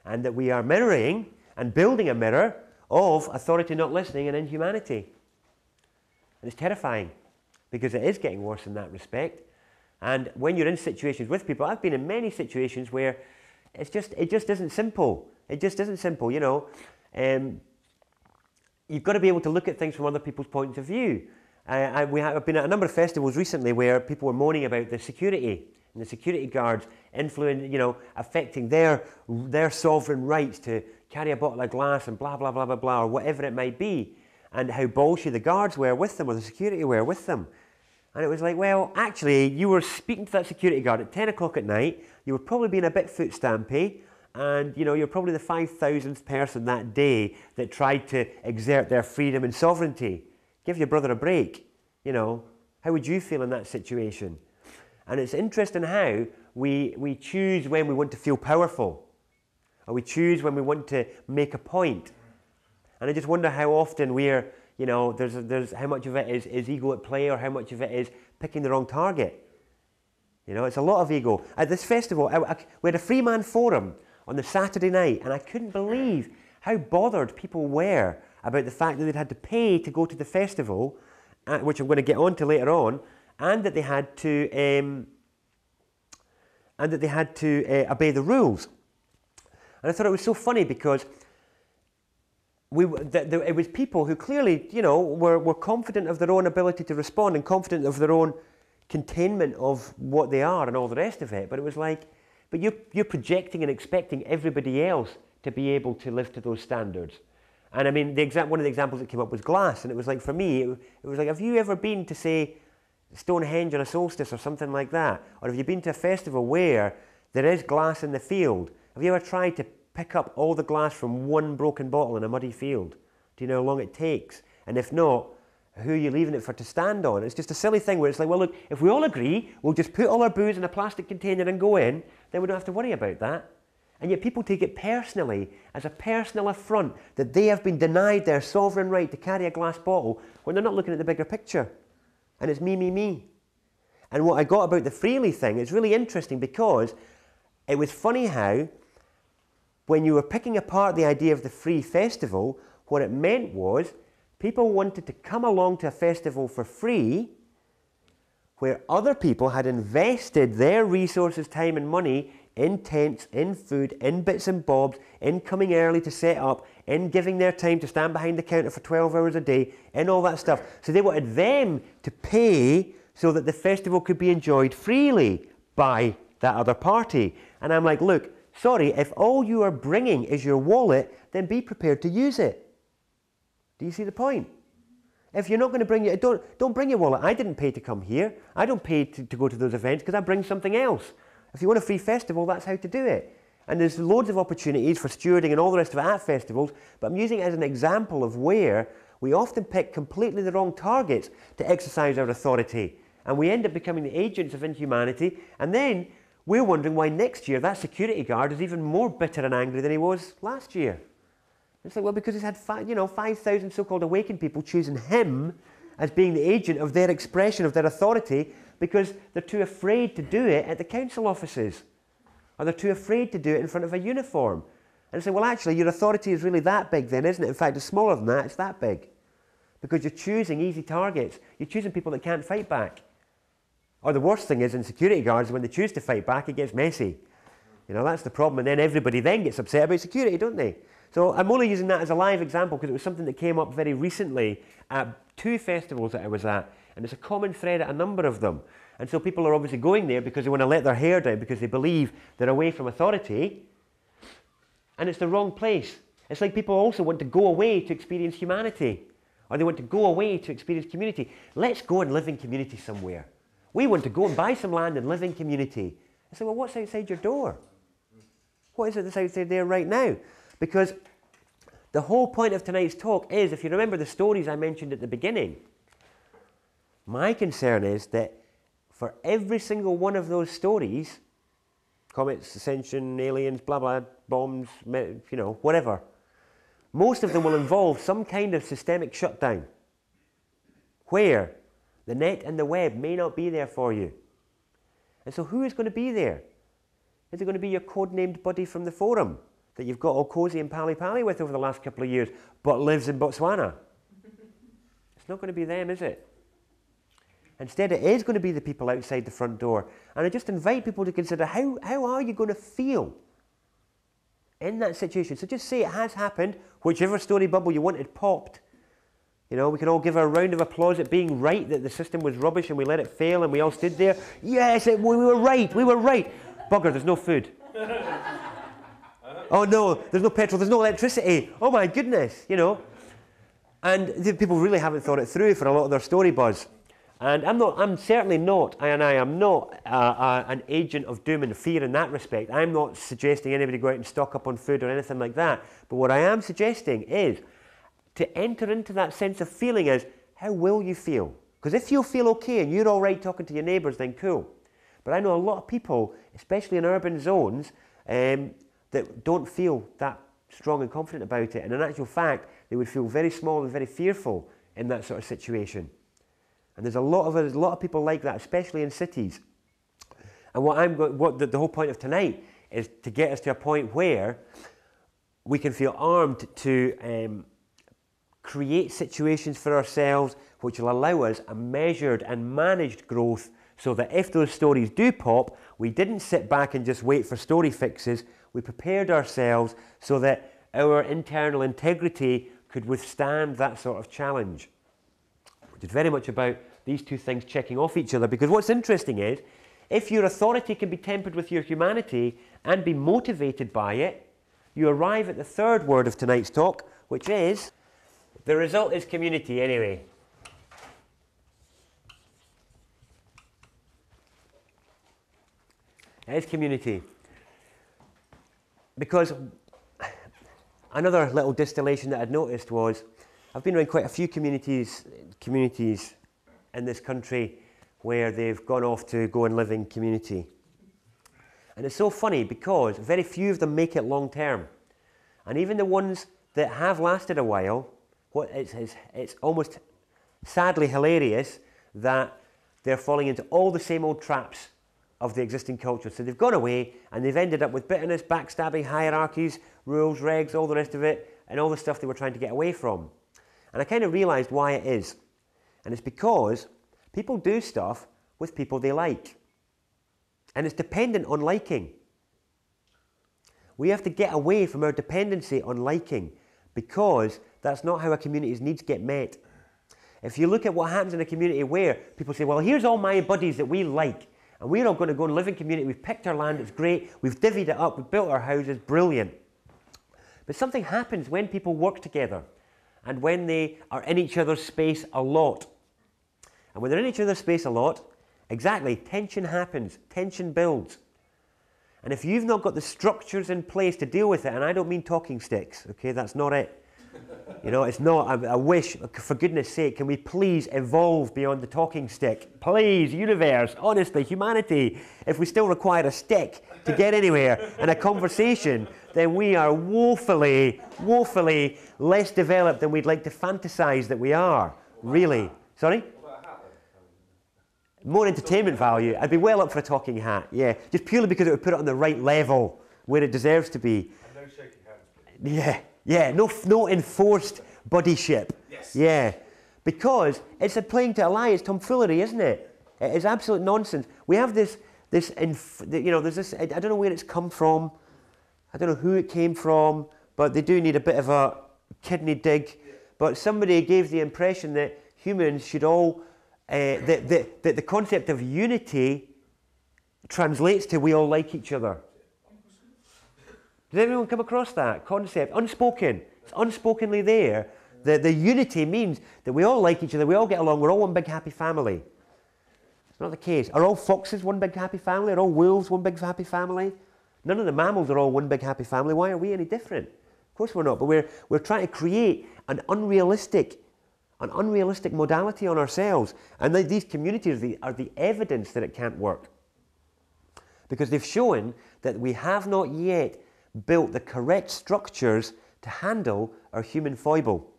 And that we are mirroring and building a mirror of authority not listening and inhumanity. And it's terrifying, because it is getting worse in that respect. And when you're in situations with people, I've been in many situations where it just isn't simple. It just isn't simple, You've got to be able to look at things from other people's points of view. I've been at a number of festivals recently where people were moaning about the security and the security guards affecting their sovereign rights to carry a bottle of glass and blah, blah, blah, blah, blah, or whatever it might be, and how bolshy the guards were with them or the security were with them. And it was like, well, actually, you were speaking to that security guard at 10 o'clock at night. You were probably being a bit foot stampy. And, you know, you're probably the 5,000th person that day that tried to exert their freedom and sovereignty. Give your brother a break. You know, how would you feel in that situation? And it's interesting how we choose when we want to feel powerful. Or we choose when we want to make a point. And I just wonder how often we're, you know, there's how much of it is ego at play, or how much of it is picking the wrong target. You know, it's a lot of ego. At this festival, we had a Freeman forum on the Saturday night, and I couldn't believe how bothered people were about the fact that they'd had to pay to go to the festival, which I'm going to get on to later on, and that they had to obey the rules. And I thought it was so funny because it was people who clearly, you know, were confident of their own ability to respond and confident of their own containment of what they are and all the rest of it. But it was like, but you're projecting and expecting everybody else to be able to live to those standards. And I mean, one of the examples that came up was glass. And it was like, for me, it was like, have you ever been to, say, Stonehenge on a solstice or something like that? Or have you been to a festival where there is glass in the field? Have you ever tried to pick up all the glass from one broken bottle in a muddy field? Do you know how long it takes? And if not, who are you leaving it for to stand on? It's just a silly thing where it's like, well, look, if we all agree, we'll just put all our booze in a plastic container and go in, then we don't have to worry about that. And yet people take it personally, as a personal affront, that they have been denied their sovereign right to carry a glass bottle when they're not looking at the bigger picture. And it's me, me, me. And what I got about the Freely thing is really interesting, because it was funny how, when you were picking apart the idea of the free festival, what it meant was people wanted to come along to a festival for free where other people had invested their resources, time and money in tents, in food, in bits and bobs, in coming early to set up, in giving their time to stand behind the counter for 12 hours a day, in all that stuff. So they wanted them to pay so that the festival could be enjoyed freely by that other party. And I'm like, look, sorry, if all you are bringing is your wallet, then be prepared to use it. Do you see the point? If you're not going to bring it, don't bring your wallet. I didn't pay to come here. I don't pay to go to those events because I bring something else. If you want a free festival, that's how to do it. And there's loads of opportunities for stewarding and all the rest of it at festivals, but I'm using it as an example of where we often pick completely the wrong targets to exercise our authority. And we end up becoming the agents of inhumanity, and then we're wondering why next year that security guard is even more bitter and angry than he was last year. It's like, well, because he's had 5,000 so-called awakened people choosing him as being the agent of their expression of their authority, because they're too afraid to do it at the council offices, or they're too afraid to do it in front of a uniform. And say, well, actually, your authority is really that big then, isn't it? In fact, it's smaller than that. It's that big. Because you're choosing easy targets. You're choosing people that can't fight back. Or the worst thing is in security guards, when they choose to fight back, it gets messy. You know, that's the problem. And then everybody then gets upset about security, don't they? So I'm only using that as a live example because it was something that came up very recently at 2 festivals that I was at. And it's a common thread at a number of them. And so people are obviously going there because they want to let their hair down, because they believe they're away from authority. And it's the wrong place. It's like people also want to go away to experience humanity. Or they want to go away to experience community. Let's go and live in community somewhere. We want to go and buy some land and live in community. I say, well, what's outside your door? What is it that's outside there right now? Because the whole point of tonight's talk is, if you remember the stories I mentioned at the beginning, my concern is that for every single one of those stories, comets, ascension, aliens, blah, blah, bombs, you know, whatever, most of them will involve some kind of systemic shutdown where the net and the web may not be there for you. And so who is going to be there? Is it going to be your codenamed buddy from the forum that you've got all cozy and pally-pally with over the last couple of years, but lives in Botswana? It's not going to be them, is it? Instead, it is going to be the people outside the front door. And I just invite people to consider, how are you going to feel in that situation? So just say it has happened, whichever story bubble you wanted popped. You know, we can all give a round of applause at being right, that the system was rubbish and we let it fail and we all stood there. Yes, we were right, we were right. Bugger, there's no food. Oh no, there's no petrol, there's no electricity. Oh my goodness, you know. And the people really haven't thought it through for a lot of their story buzz. And I'm certainly not, and I am not an agent of doom and fear in that respect. I'm not suggesting anybody go out and stock up on food or anything like that. But what I am suggesting is to enter into that sense of feeling as, how will you feel? Because if you feel okay and you're all right talking to your neighbours, then cool. But I know a lot of people, especially in urban zones, that don't feel that strong and confident about it. And in actual fact, they would feel very small and very fearful in that sort of situation. And there's a lot of people like that, especially in cities. And what the whole point of tonight is to get us to a point where we can feel armed to create situations for ourselves which will allow us a measured and managed growth, so that if those stories do pop, we didn't sit back and just wait for story fixes. We prepared ourselves so that our internal integrity could withstand that sort of challenge. Which is very much about these two things checking off each other. Because what's interesting is, if your authority can be tempered with your humanity and be motivated by it, you arrive at the third word of tonight's talk, which is, the result is community anyway. It is community. Because another little distillation that I'd noticed was, I've been around quite a few communities in this country where they've gone off to go and live in community. And it's so funny because very few of them make it long term. And even the ones that have lasted a while, it's almost sadly hilarious that they're falling into all the same old traps of the existing culture. So they've gone away and they've ended up with bitterness, backstabbing, hierarchies, rules, regs, all the rest of it, and all the stuff they were trying to get away from. And I kind of realised why it is. And it's because people do stuff with people they like. And it's dependent on liking. We have to get away from our dependency on liking, because that's not how a community's needs get met. If you look at what happens in a community where people say, well, here's all my buddies that we like, and we're all going to go and live in community, we've picked our land, it's great, we've divvied it up, we've built our houses, brilliant. But something happens when people work together and when they are in each other's space a lot. And when they're in each other's space a lot, exactly, tension happens, tension builds. And if you've not got the structures in place to deal with it, and I don't mean talking sticks, okay, that's not it. You know, it's not, I wish, for goodness sake, can we please evolve beyond the talking stick? Please, universe, honestly, humanity, if we still require a stick to get anywhere in a conversation, then we are woefully, woefully less developed than we'd like to fantasize that we are, really. Sorry? More entertainment value. I'd be well up for a talking hat, yeah. Just purely because it would put it on the right level where it deserves to be. And no shaking hands, please. Yeah, yeah, no enforced buddyship. Yes. Yeah, because it's playing to a lie, it's tomfoolery, isn't it? It is absolute nonsense. We have there's this, I don't know where it's come from, I don't know who it came from, but they do need a bit of a kidney dig. But somebody gave the impression that humans should all, that the concept of unity translates to we all like each other. Does everyone come across that concept? Unspoken. It's unspokenly there. The unity means that we all like each other, we all get along, we're all one big happy family. It's not the case. Are all foxes one big happy family? Are all wolves one big happy family? None of the mammals are all one big happy family. Why are we any different? Of course we're not, but we're trying to create an unrealistic modality on ourselves. And these communities are the evidence that it can't work. Because they've shown that we have not yet built the correct structures to handle our human foible.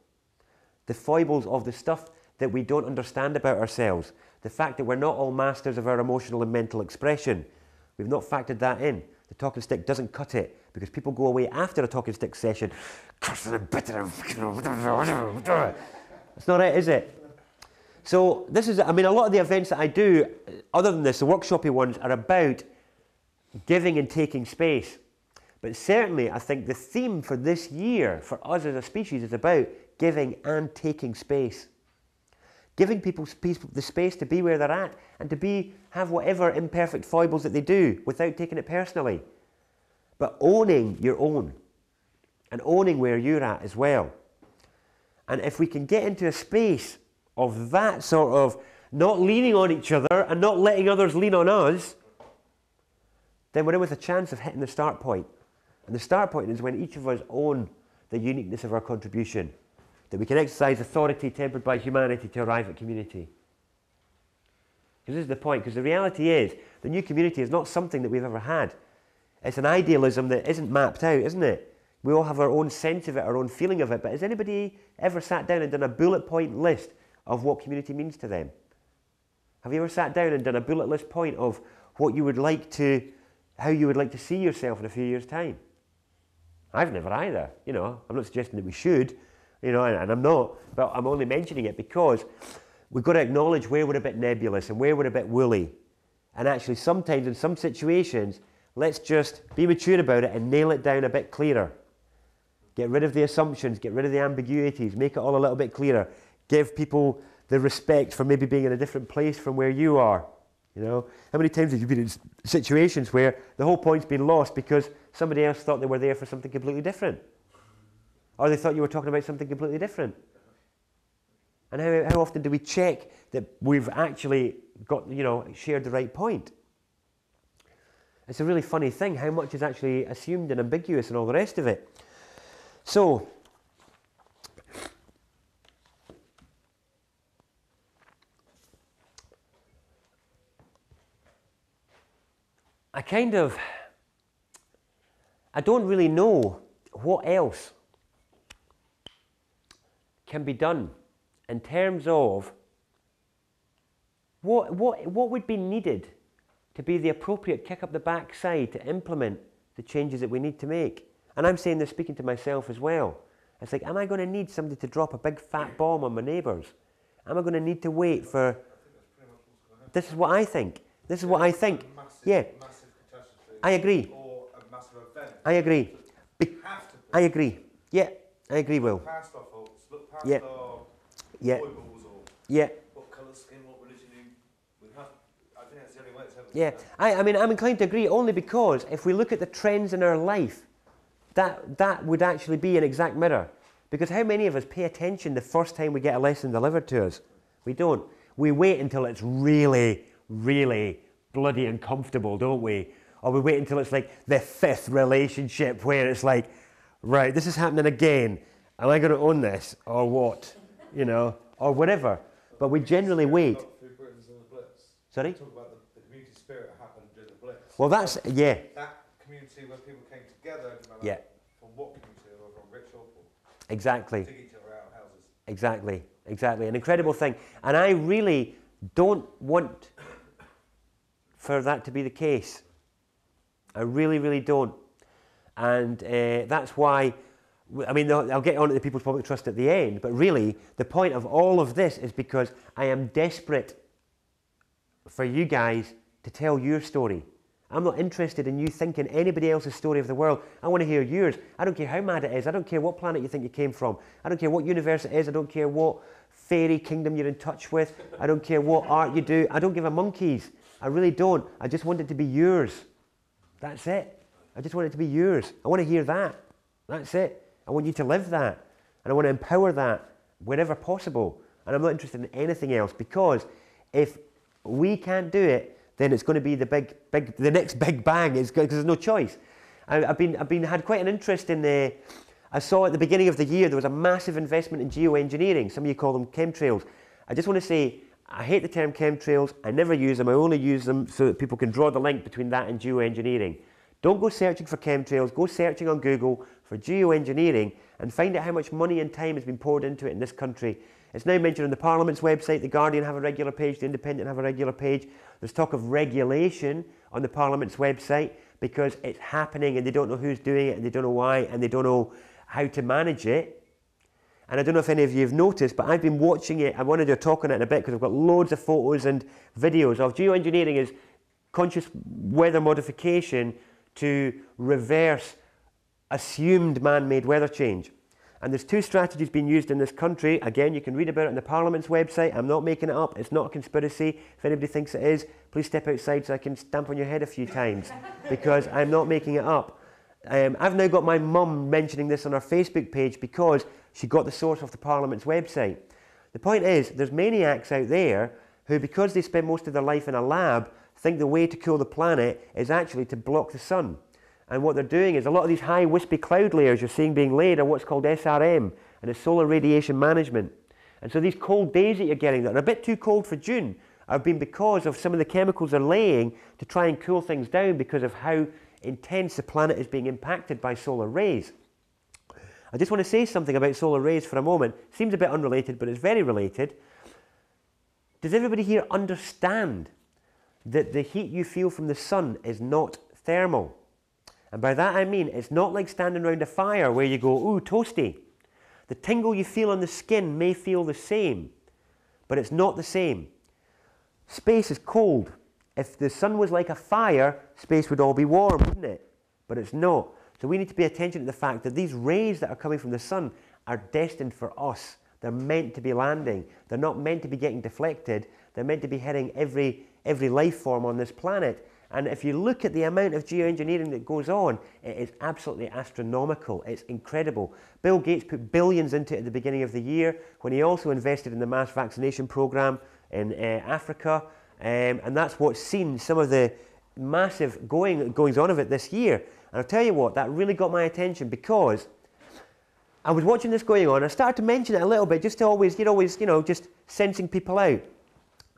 The foibles of the stuff that we don't understand about ourselves. The fact that we're not all masters of our emotional and mental expression. We've not factored that in. The talking stick doesn't cut it, because people go away after a talking stick session cursing and bitter and that's not it, is it? So this is, I mean, a lot of the events that I do, other than this, the workshopy ones, are about giving and taking space. But certainly, I think the theme for this year, for us as a species, is about giving and taking space. Giving people the space to be where they're at and to have whatever imperfect foibles that they do without taking it personally. But owning your own and owning where you're at as well. And if we can get into a space of that sort of not leaning on each other and not letting others lean on us, then we're in with a chance of hitting the start point. And the start point is when each of us own the uniqueness of our contribution, that we can exercise authority tempered by humanity to arrive at community. Because this is the point, because the reality is, the new community is not something that we've ever had. It's an idealism that isn't mapped out, isn't it? We all have our own sense of it, our own feeling of it, but has anybody ever sat down and done a bullet point list of what community means to them? Have you ever sat down and done a bullet list point of what you would like to, how you would like to see yourself in a few years' time? I've never either. You know, I'm not suggesting that we should, you know, and I'm not, but I'm only mentioning it because we've got to acknowledge where we're a bit nebulous and where we're a bit woolly. And actually sometimes in some situations, let's just be mature about it and nail it down a bit clearer. Get rid of the assumptions, get rid of the ambiguities, make it all a little bit clearer. Give people the respect for maybe being in a different place from where you are. You know, how many times have you been in situations where the whole point's been lost because somebody else thought they were there for something completely different? Or they thought you were talking about something completely different? And how often do we check that we've actually got, you know, shared the right point? It's a really funny thing how much is actually assumed and ambiguous and all the rest of it. So, I don't really know what else can be done in terms of what would be needed to be the appropriate kick up the backside to implement the changes that we need to make. And I'm saying this speaking to myself as well. It's like, am I going to need somebody to drop a big fat bomb on my neighbours? Am I going to need to wait for... This is what I think. This is what I think. Yeah. I agree. Or a massive event. I agree. I agree. Yeah, I agree, Will. Past our faults, look past Yeah. our Yeah. foibles or Yeah. what colour skin, what religion we have. I think that's the only way it's ever Yeah. I mean, I'm inclined to agree only because if we look at the trends in our life, that would actually be an exact mirror. Because how many of us pay attention the first time we get a lesson delivered to us? We don't. We wait until it's really, really bloody uncomfortable, don't we? Or we wait until it's like the fifth relationship where it's like, right, this is happening again. Am I going to own this or what? You know, or whatever. But we generally wait. Sorry? Talk about the community spirit happened during the Blitz. Well, that's, yeah. That community where people came together, no matter Yeah. from what community, or from rich or poor, Exactly. dig each other out of houses. Exactly. Exactly. An incredible thing. And I really don't want for that to be the case. I really, really don't. And that's why, I mean, I'll get on to the People's Public Trust at the end, but really, the point of all of this is because I am desperate for you guys to tell your story. I'm not interested in you thinking anybody else's story of the world. I want to hear yours. I don't care how mad it is. I don't care what planet you think you came from. I don't care what universe it is. I don't care what fairy kingdom you're in touch with. I don't care what art you do. I don't give a monkeys. I really don't. I just want it to be yours. That's it. I just want it to be yours. I want to hear that. That's it. I want you to live that. And I want to empower that wherever possible. And I'm not interested in anything else, because if we can't do it, then it's going to be the next big bang. Because there's no choice. I've had quite an interest in the. I saw at the beginning of the year there was a massive investment in geoengineering. Some of you call them chemtrails. I just want to say I hate the term chemtrails. I never use them. I only use them so that people can draw the link between that and geoengineering. Don't go searching for chemtrails. Go searching on Google for geoengineering and find out how much money and time has been poured into it in this country. It's now mentioned on the Parliament's website. The Guardian have a regular page. The Independent have a regular page. There's talk of regulation on the Parliament's website because it's happening and they don't know who's doing it and they don't know why and they don't know how to manage it. And I don't know if any of you have noticed, but I've been watching it. I want to do a talk on it in a bit because I've got loads of photos and videos of geoengineering is conscious weather modification to reverse assumed man-made weather change. And there's two strategies being used in this country. Again, you can read about it on the Parliament's website. I'm not making it up. It's not a conspiracy. If anybody thinks it is, please step outside so I can stamp on your head a few times, because I'm not making it up. I've now got my mum mentioning this on her Facebook page because she got the source off the Parliament's website. The point is, there's maniacs out there who, because they spend most of their life in a lab, think the way to cool the planet is actually to block the sun. And what they're doing is a lot of these high wispy cloud layers you're seeing being laid are what's called SRM, and it's solar radiation management. And so these cold days that you're getting that are a bit too cold for June have been because of some of the chemicals they're laying to try and cool things down because of how intense the planet is being impacted by solar rays. I just want to say something about solar rays for a moment. Seems a bit unrelated, but it's very related. Does everybody here understand that the heat you feel from the sun is not thermal? And by that I mean it's not like standing around a fire where you go, ooh, toasty. The tingle you feel on the skin may feel the same, but it's not the same. Space is cold. If the sun was like a fire, space would all be warm, wouldn't it? But it's not. So we need to pay attention to the fact that these rays that are coming from the sun are destined for us. They're meant to be landing. They're not meant to be getting deflected. They're meant to be hitting every life form on this planet. And if you look at the amount of geoengineering that goes on, it is absolutely astronomical. It's incredible. Bill Gates put billions into it at the beginning of the year when he also invested in the mass vaccination program in Africa. And that's what's seen some of the massive goings on of it this year. And I'll tell you what, that really got my attention because I was watching this going on. I started to mention it a little bit just to always, just sensing people out.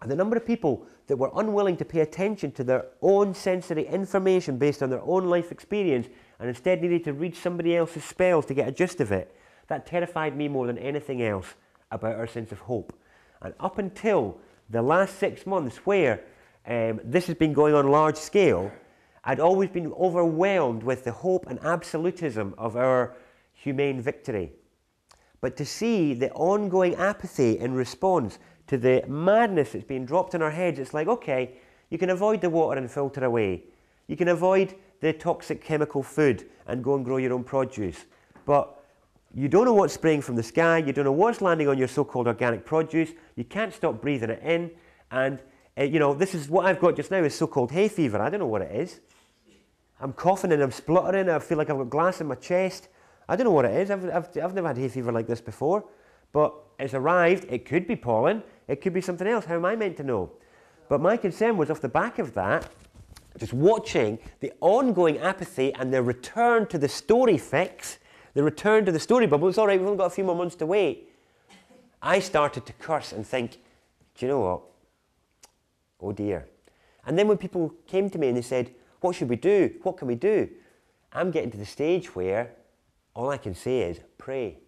And the number of people that were unwilling to pay attention to their own sensory information based on their own life experience and instead needed to read somebody else's spells to get a gist of it, that terrified me more than anything else about our sense of hope. And up until the last 6 months where this has been going on large scale, I'd always been overwhelmed with the hope and absolutism of our humane victory. But to see the ongoing apathy in response to the madness that's being dropped on our heads, it's like, okay, you can avoid the water and filter away. You can avoid the toxic chemical food and go and grow your own produce. But you don't know what's spraying from the sky, you don't know what's landing on your so-called organic produce, you can't stop breathing it in, and this is what I've got just now is so-called hay fever. I don't know what it is. I'm coughing and I'm spluttering, I feel like I've got glass in my chest. I don't know what it is. I've never had hay fever like this before, but it's arrived. It could be pollen, it could be something else. How am I meant to know? But my concern was off the back of that, just watching the ongoing apathy and the return to the story fix, the return to the story bubble. It's all right, we've only got a few more months to wait. I started to curse and think, do you know what? Oh dear. And then when people came to me and they said, what should we do? What can we do? I'm getting to the stage where all I can say is pray.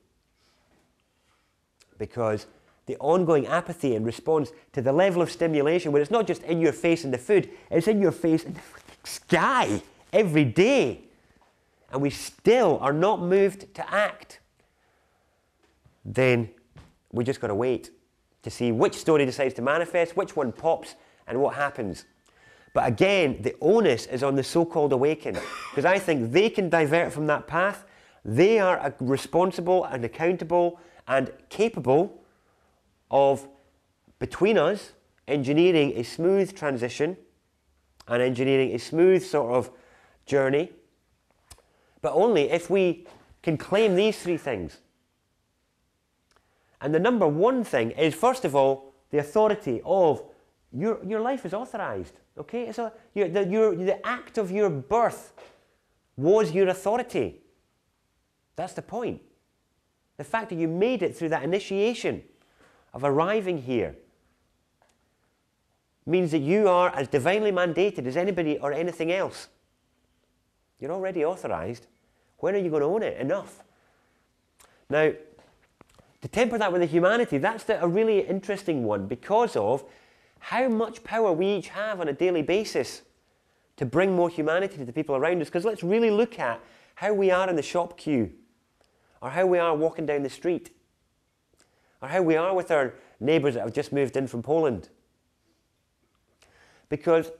Because the ongoing apathy in response to the level of stimulation where it's not just in your face in the food, it's in your face in the sky every day. And we still are not moved to act. Then we just got to wait to see which story decides to manifest, which one pops, and what happens. But again, the onus is on the so-called awakened, because I think they can divert from that path. They are responsible and accountable and capable of, between us, engineering a smooth transition and engineering a smooth sort of journey, but only if we can claim these three things. And the number one thing is, first of all, the authority of your life is authorized. Okay, so the act of your birth was your authority. That's the point. The fact that you made it through that initiation of arriving here means that you are as divinely mandated as anybody or anything else. You're already authorized. When are you going to own it? Enough. Now, to temper that with the humanity, that's a really interesting one because of how much power we each have on a daily basis to bring more humanity to the people around us. Because let's really look at how we are in the shop queue, or how we are walking down the street, or how we are with our neighbours that have just moved in from Poland. Because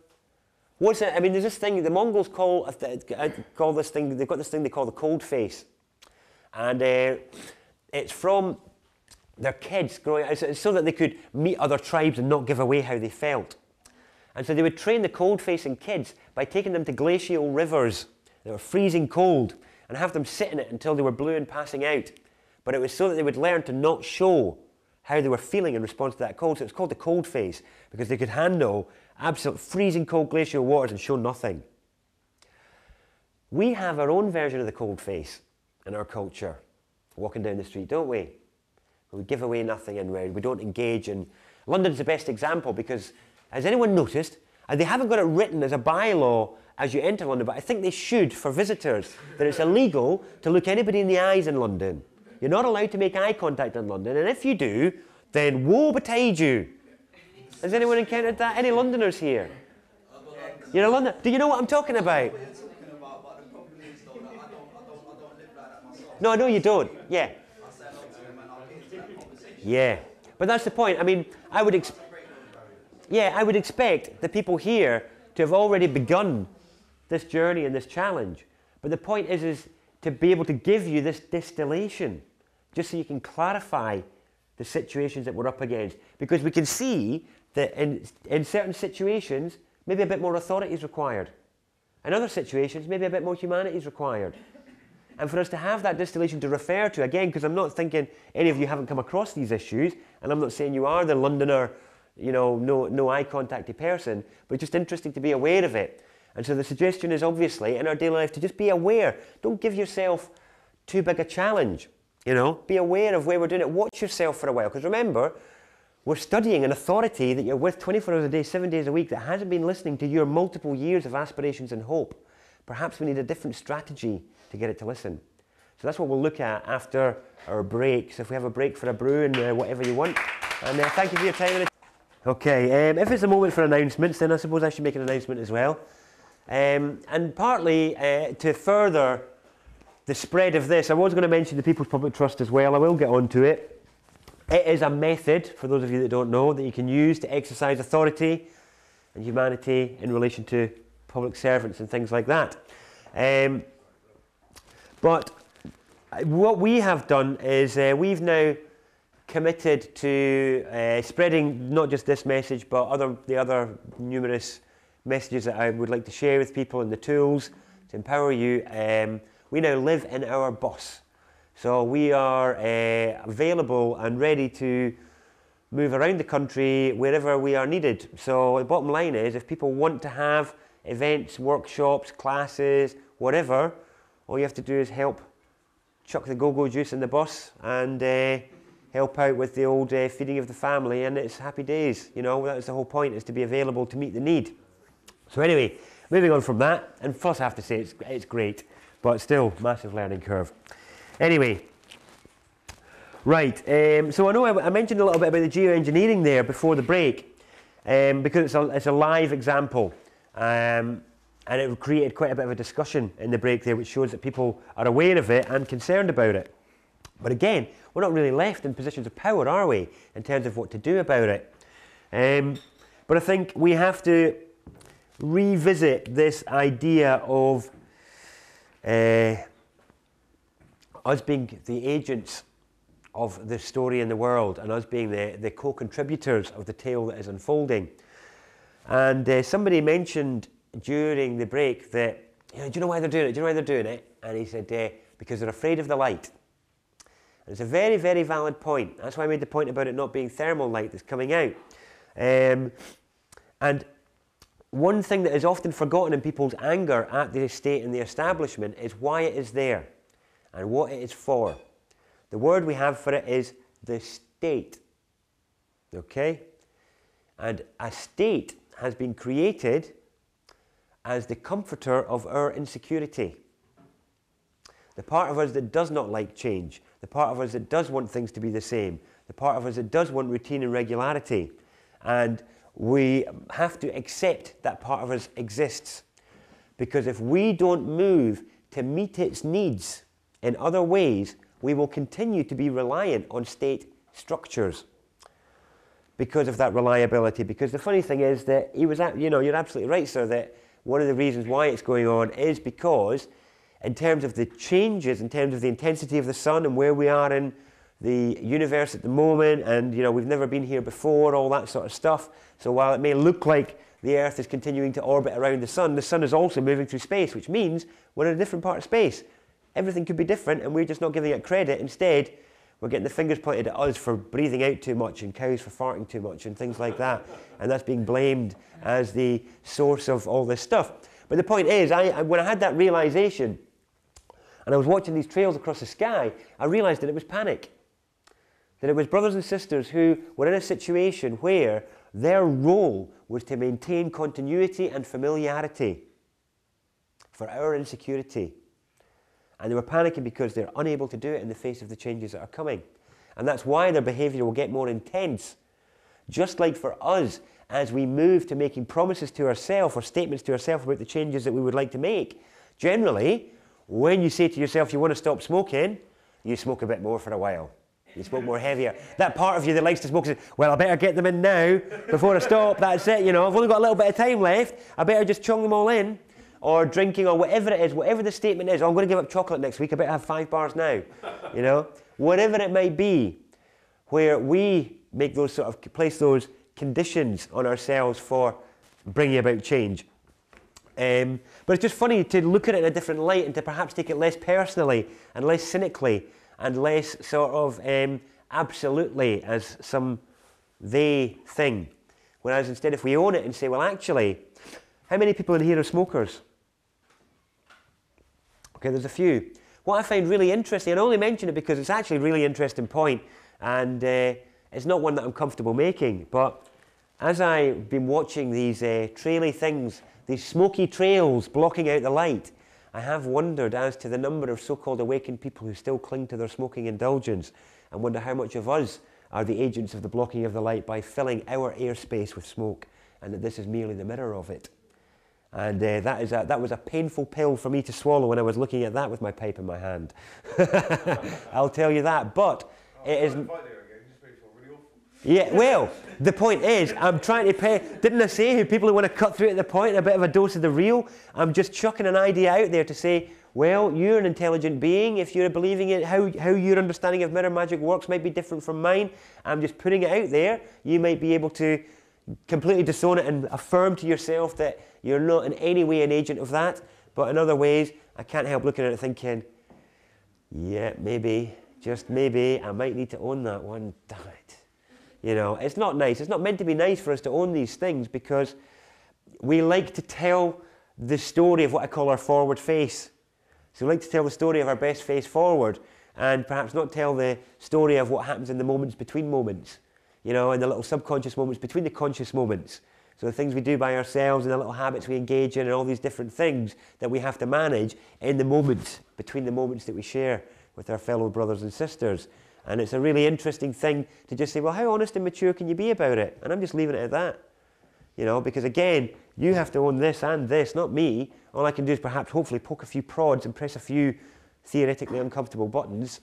what's it? I mean, there's this thing the Mongols call this thing. They've got this thing they call the cold face, and it's from their kids growing up, so that they could meet other tribes and not give away how they felt. And so they would train the cold-facing kids by taking them to glacial rivers that were freezing cold and have them sit in it until they were blue and passing out. But it was so that they would learn to not show how they were feeling in response to that cold. So it's called the cold phase, because they could handle absolute freezing cold glacial waters and show nothing. We have our own version of the cold phase in our culture, walking down the street, don't we? We give away nothing and we don't engage in... London's the best example because, has anyone noticed, and they haven't got it written as a bylaw as you enter London, but I think they should for visitors, that it's illegal to look anybody in the eyes in London. You're not allowed to make eye contact in London, and if you do, then woe betide you. Has anyone encountered that? Any Londoners here? You're a Londoner. Do you know what I'm talking about? No, I know you don't. Yeah. Yeah. But that's the point. I mean, I would expect the people here to have already begun this journey and this challenge. But the point is to be able to give you this distillation, just so you can clarify the situations that we're up against. Because we can see that in certain situations, maybe a bit more authority is required. In other situations, maybe a bit more humanity is required. And for us to have that distillation to refer to, again, because I'm not thinking any of you haven't come across these issues, and I'm not saying you are the Londoner, you know, no eye contacty person, but it's just interesting to be aware of it. And so the suggestion is obviously in our daily life to just be aware. Don't give yourself too big a challenge, you know. Be aware of where we're doing it. Watch yourself for a while, because remember, we're studying an authority that you're with 24 hours a day, 7 days a week, that hasn't been listening to your multiple years of aspirations and hope. Perhaps we need a different strategy to get it to listen. So that's what we'll look at after our break. So if we have a break for a brew and whatever you want. And thank you for your time. Okay, if it's a moment for announcements, then I suppose I should make an announcement as well. And partly to further the spread of this, I was going to mention the People's Public Trust as well. I will get on to it. It is a method, for those of you that don't know, that you can use to exercise authority and humanity in relation to public servants and things like that. But what we have done is we've now committed to spreading not just this message, but the other numerous messages that I would like to share with people and the tools to empower you. We now live in our bus. So we are available and ready to move around the country wherever we are needed. So the bottom line is, if people want to have events, workshops, classes, whatever, all you have to do is help chuck the go-go juice in the bus and help out with the old feeding of the family, and it's happy days. You know, that's the whole point, is to be available to meet the need. So anyway, moving on from that, and first I have to say it's great, but still massive learning curve. Anyway, right, so I know I mentioned a little bit about the geoengineering there before the break, because it's a live example. And it created quite a bit of a discussion in the break there, which shows that people are aware of it and concerned about it. But again, we're not really left in positions of power, are we, in terms of what to do about it? But I think we have to revisit this idea of us being the agents of the story in the world, and us being the co-contributors of the tale that is unfolding. And somebody mentioned during the break that, you know, do you know why they're doing it? Do you know why they're doing it? And he said, because they're afraid of the light. And it's a very, very valid point. That's why I made the point about it not being thermal light that's coming out. And one thing that is often forgotten in people's anger at the state and the establishment is why it is there and what it is for. The word we have for it is the state. Okay? And a state has been created as the comforter of our insecurity. The part of us that does not like change, the part of us that does want things to be the same, the part of us that does want routine and regularity. And we have to accept that part of us exists. Because if we don't move to meet its needs in other ways, we will continue to be reliant on state structures because of that reliability. Because the funny thing is that you're absolutely right, sir, that one of the reasons why it's going on is because, in terms of the changes, in terms of the intensity of the sun and where we are in the universe at the moment, and we've never been here before, all that sort of stuff. So while it may look like the Earth is continuing to orbit around the sun is also moving through space, which means we're in a different part of space. Everything could be different, and we're just not giving it credit. Instead, We're getting the fingers pointed at us for breathing out too much and cows for farting too much and things like that. And that's being blamed as the source of all this stuff. But the point is, when I had that realization and I was watching these trails across the sky, I realized that it was panic. That it was brothers and sisters who were in a situation where their role was to maintain continuity and familiarity for our insecurity. And they were panicking because they're unable to do it in the face of the changes that are coming. And that's why their behaviour will get more intense. Just like for us, as we move to making promises to ourselves or statements to ourselves about the changes that we would like to make, generally, when you say to yourself you want to stop smoking, you smoke a bit more for a while. You smoke more heavier. That part of you that likes to smoke says, well, I better get them in now before I stop. That's it, you know. I've only got a little bit of time left. I better just chong them all in. Or drinking, or whatever it is, whatever the statement is. Oh, I'm going to give up chocolate next week. I better have 5 bars now. You know, whatever it might be, where we make those sort of place those conditions on ourselves for bringing about change. But it's just funny to look at it in a different light and to perhaps take it less personally and less cynically and less sort of absolutely as some they thing. Whereas instead, if we own it and say, well, actually, how many people in here are smokers? Okay, there's a few. What I find really interesting, and I only mention it because it's actually a really interesting point, and it's not one that I'm comfortable making, but as I've been watching these traily things, these smoky trails blocking out the light, I have wondered as to the number of so-called awakened people who still cling to their smoking indulgence and wonder how much of us are the agents of the blocking of the light by filling our airspace with smoke, and that this is merely the mirror of it. And that was a painful pill for me to swallow when I was looking at that with my pipe in my hand. I'll tell you that. But it isn't. Yeah, well, the point is, I'm trying to pay. Didn't I say who people who want to cut through at the point, a bit of a dose of the real? I'm just chucking an idea out there to say, well, you're an intelligent being. If you're believing it, how your understanding of mirror magic works might be different from mine. I'm just putting it out there. You might be able to completely disown it and affirm to yourself that you're not in any way an agent of that. But in other ways, I can't help looking at it thinking, yeah, maybe, just maybe, I might need to own that one. Damn it. You know, it's not nice. It's not meant to be nice for us to own these things because we like to tell the story of what I call our forward face. So we like to tell the story of our best face forward and perhaps not tell the story of what happens in the moments between moments. You know, in the little subconscious moments between the conscious moments. So the things we do by ourselves and the little habits we engage in and all these different things that we have to manage in the moments, between the moments that we share with our fellow brothers and sisters. And it's a really interesting thing to just say, well, how honest and mature can you be about it? And I'm just leaving it at that. You know, because again, you have to own this and this, not me. All I can do is perhaps hopefully poke a few prods and press a few theoretically uncomfortable buttons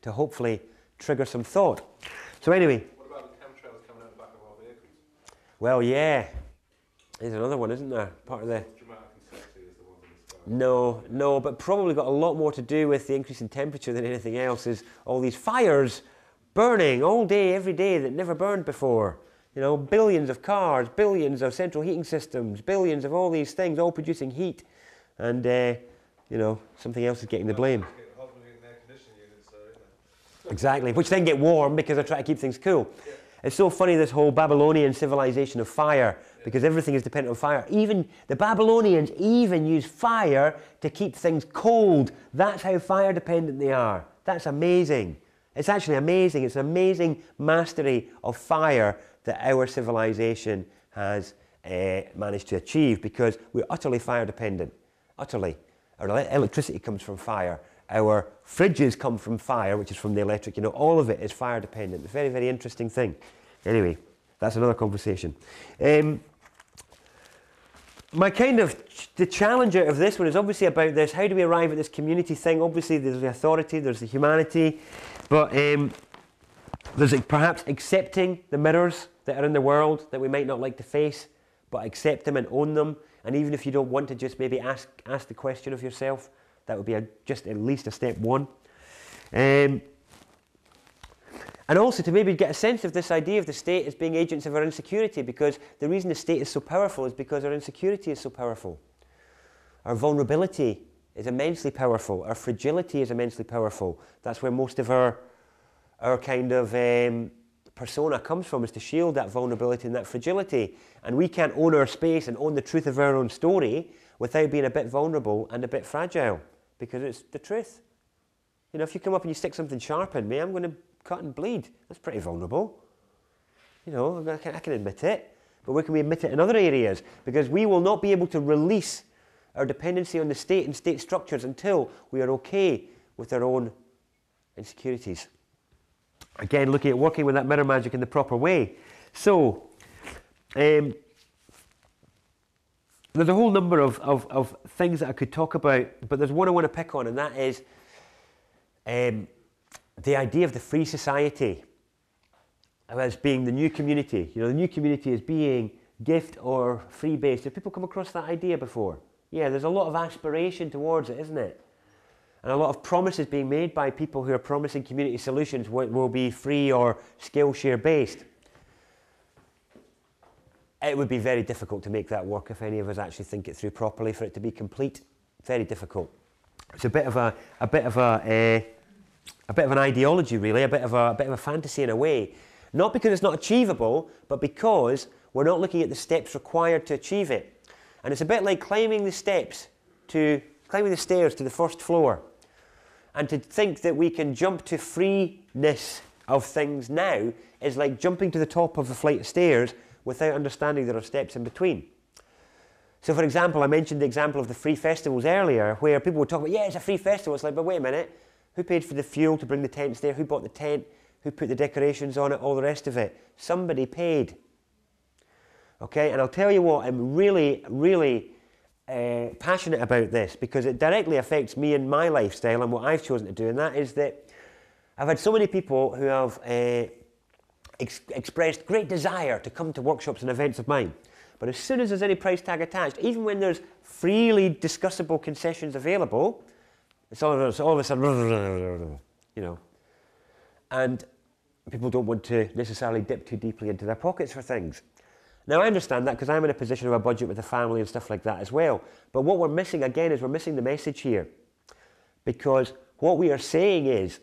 to hopefully trigger some thought. So anyway. What about the chemtrails coming out the back of our vehicles? Well, yeah. There's another one, isn't there? Part of the... Dramatic and sexy is the one from the start. No, but probably got a lot more to do with the increase in temperature than anything else is all these fires burning all day, every day that never burned before. You know, billions of cars, billions of central heating systems, billions of all these things all producing heat. And, you know, something else is getting the blame. Exactly, which then get warm because I try to keep things cool. Yeah. It's so funny, this whole Babylonian civilization of fire, because everything is dependent on fire. Even the Babylonians even use fire to keep things cold. That's how fire dependent they are. That's amazing. It's actually amazing. It's an amazing mastery of fire that our civilization has managed to achieve because we're utterly fire dependent. Utterly. Our electricity comes from fire. Our fridges come from fire, which is from the electric. You know, all of it is fire dependent. It's a very, very interesting thing. Anyway, that's another conversation. My kind of, the challenge out of this one is obviously about this. How do we arrive at this community thing? Obviously, there's the authority, there's the humanity, but there's perhaps accepting the mirrors that are in the world that we might not like to face, but accept them and own them. And even if you don't want to just maybe ask the question of yourself, that would be just at least a step one. And also to maybe get a sense of this idea of the state as being agents of our insecurity, because the reason the state is so powerful is because our insecurity is so powerful. Our vulnerability is immensely powerful. Our fragility is immensely powerful. That's where most of our our kind of persona comes from, is to shield that vulnerability and that fragility. And we can't own our space and own the truth of our own story without being a bit vulnerable and a bit fragile, because it's the truth. You know, if you come up and you stick something sharp in me, I'm going to cut and bleed. That's pretty vulnerable. You know, I can admit it. But where can we admit it in other areas? Because we will not be able to release our dependency on the state and state structures until we are okay with our own insecurities. Again, looking at working with that mirror magic in the proper way. So, there's a whole number of things that I could talk about, but there's one I want to pick on, and that is the idea of the free society as being the new community. You know, the new community as being gift or free based. Have people come across that idea before? Yeah, there's a lot of aspiration towards it, isn't it? And a lot of promises being made by people who are promising community solutions will be free or Skillshare based. It would be very difficult to make that work if any of us actually think it through properly for it to be complete. Very difficult. It's a bit of an ideology, really, a bit of a fantasy in a way. Not because it's not achievable, but because we're not looking at the steps required to achieve it. And it's a bit like climbing the stairs to the first floor. And to think that we can jump to freeness of things now is like jumping to the top of a flight of stairs without understanding there are steps in between. So for example, I mentioned the example of the free festivals earlier, where people would talk about, yeah, it's a free festival. It's like, but wait a minute, who paid for the fuel to bring the tents there? Who bought the tent? Who put the decorations on it? All the rest of it. Somebody paid. Okay, and I'll tell you what, I'm really, really passionate about this, because it directly affects me and my lifestyle and what I've chosen to do, and that is that I've had so many people who have expressed great desire to come to workshops and events of mine, but as soon as there's any price tag attached, even when there's freely discussable concessions available, it's all of a sudden, you know, and people don't want to necessarily dip too deeply into their pockets for things. Now, I understand that because I'm in a position of a budget with a family and stuff like that as well. But what we're missing, again, is we're missing the message here. Because what we are saying is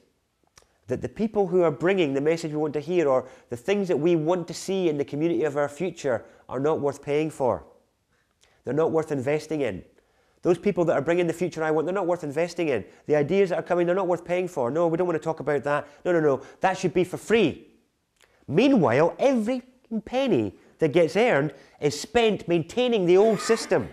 that the people who are bringing the message we want to hear, or the things that we want to see in the community of our future, are not worth paying for. They're not worth investing in. Those people that are bringing the future I want, they're not worth investing in. The ideas that are coming, they're not worth paying for. No, we don't want to talk about that. No. That should be for free. Meanwhile, every penny that gets earned is spent maintaining the old system.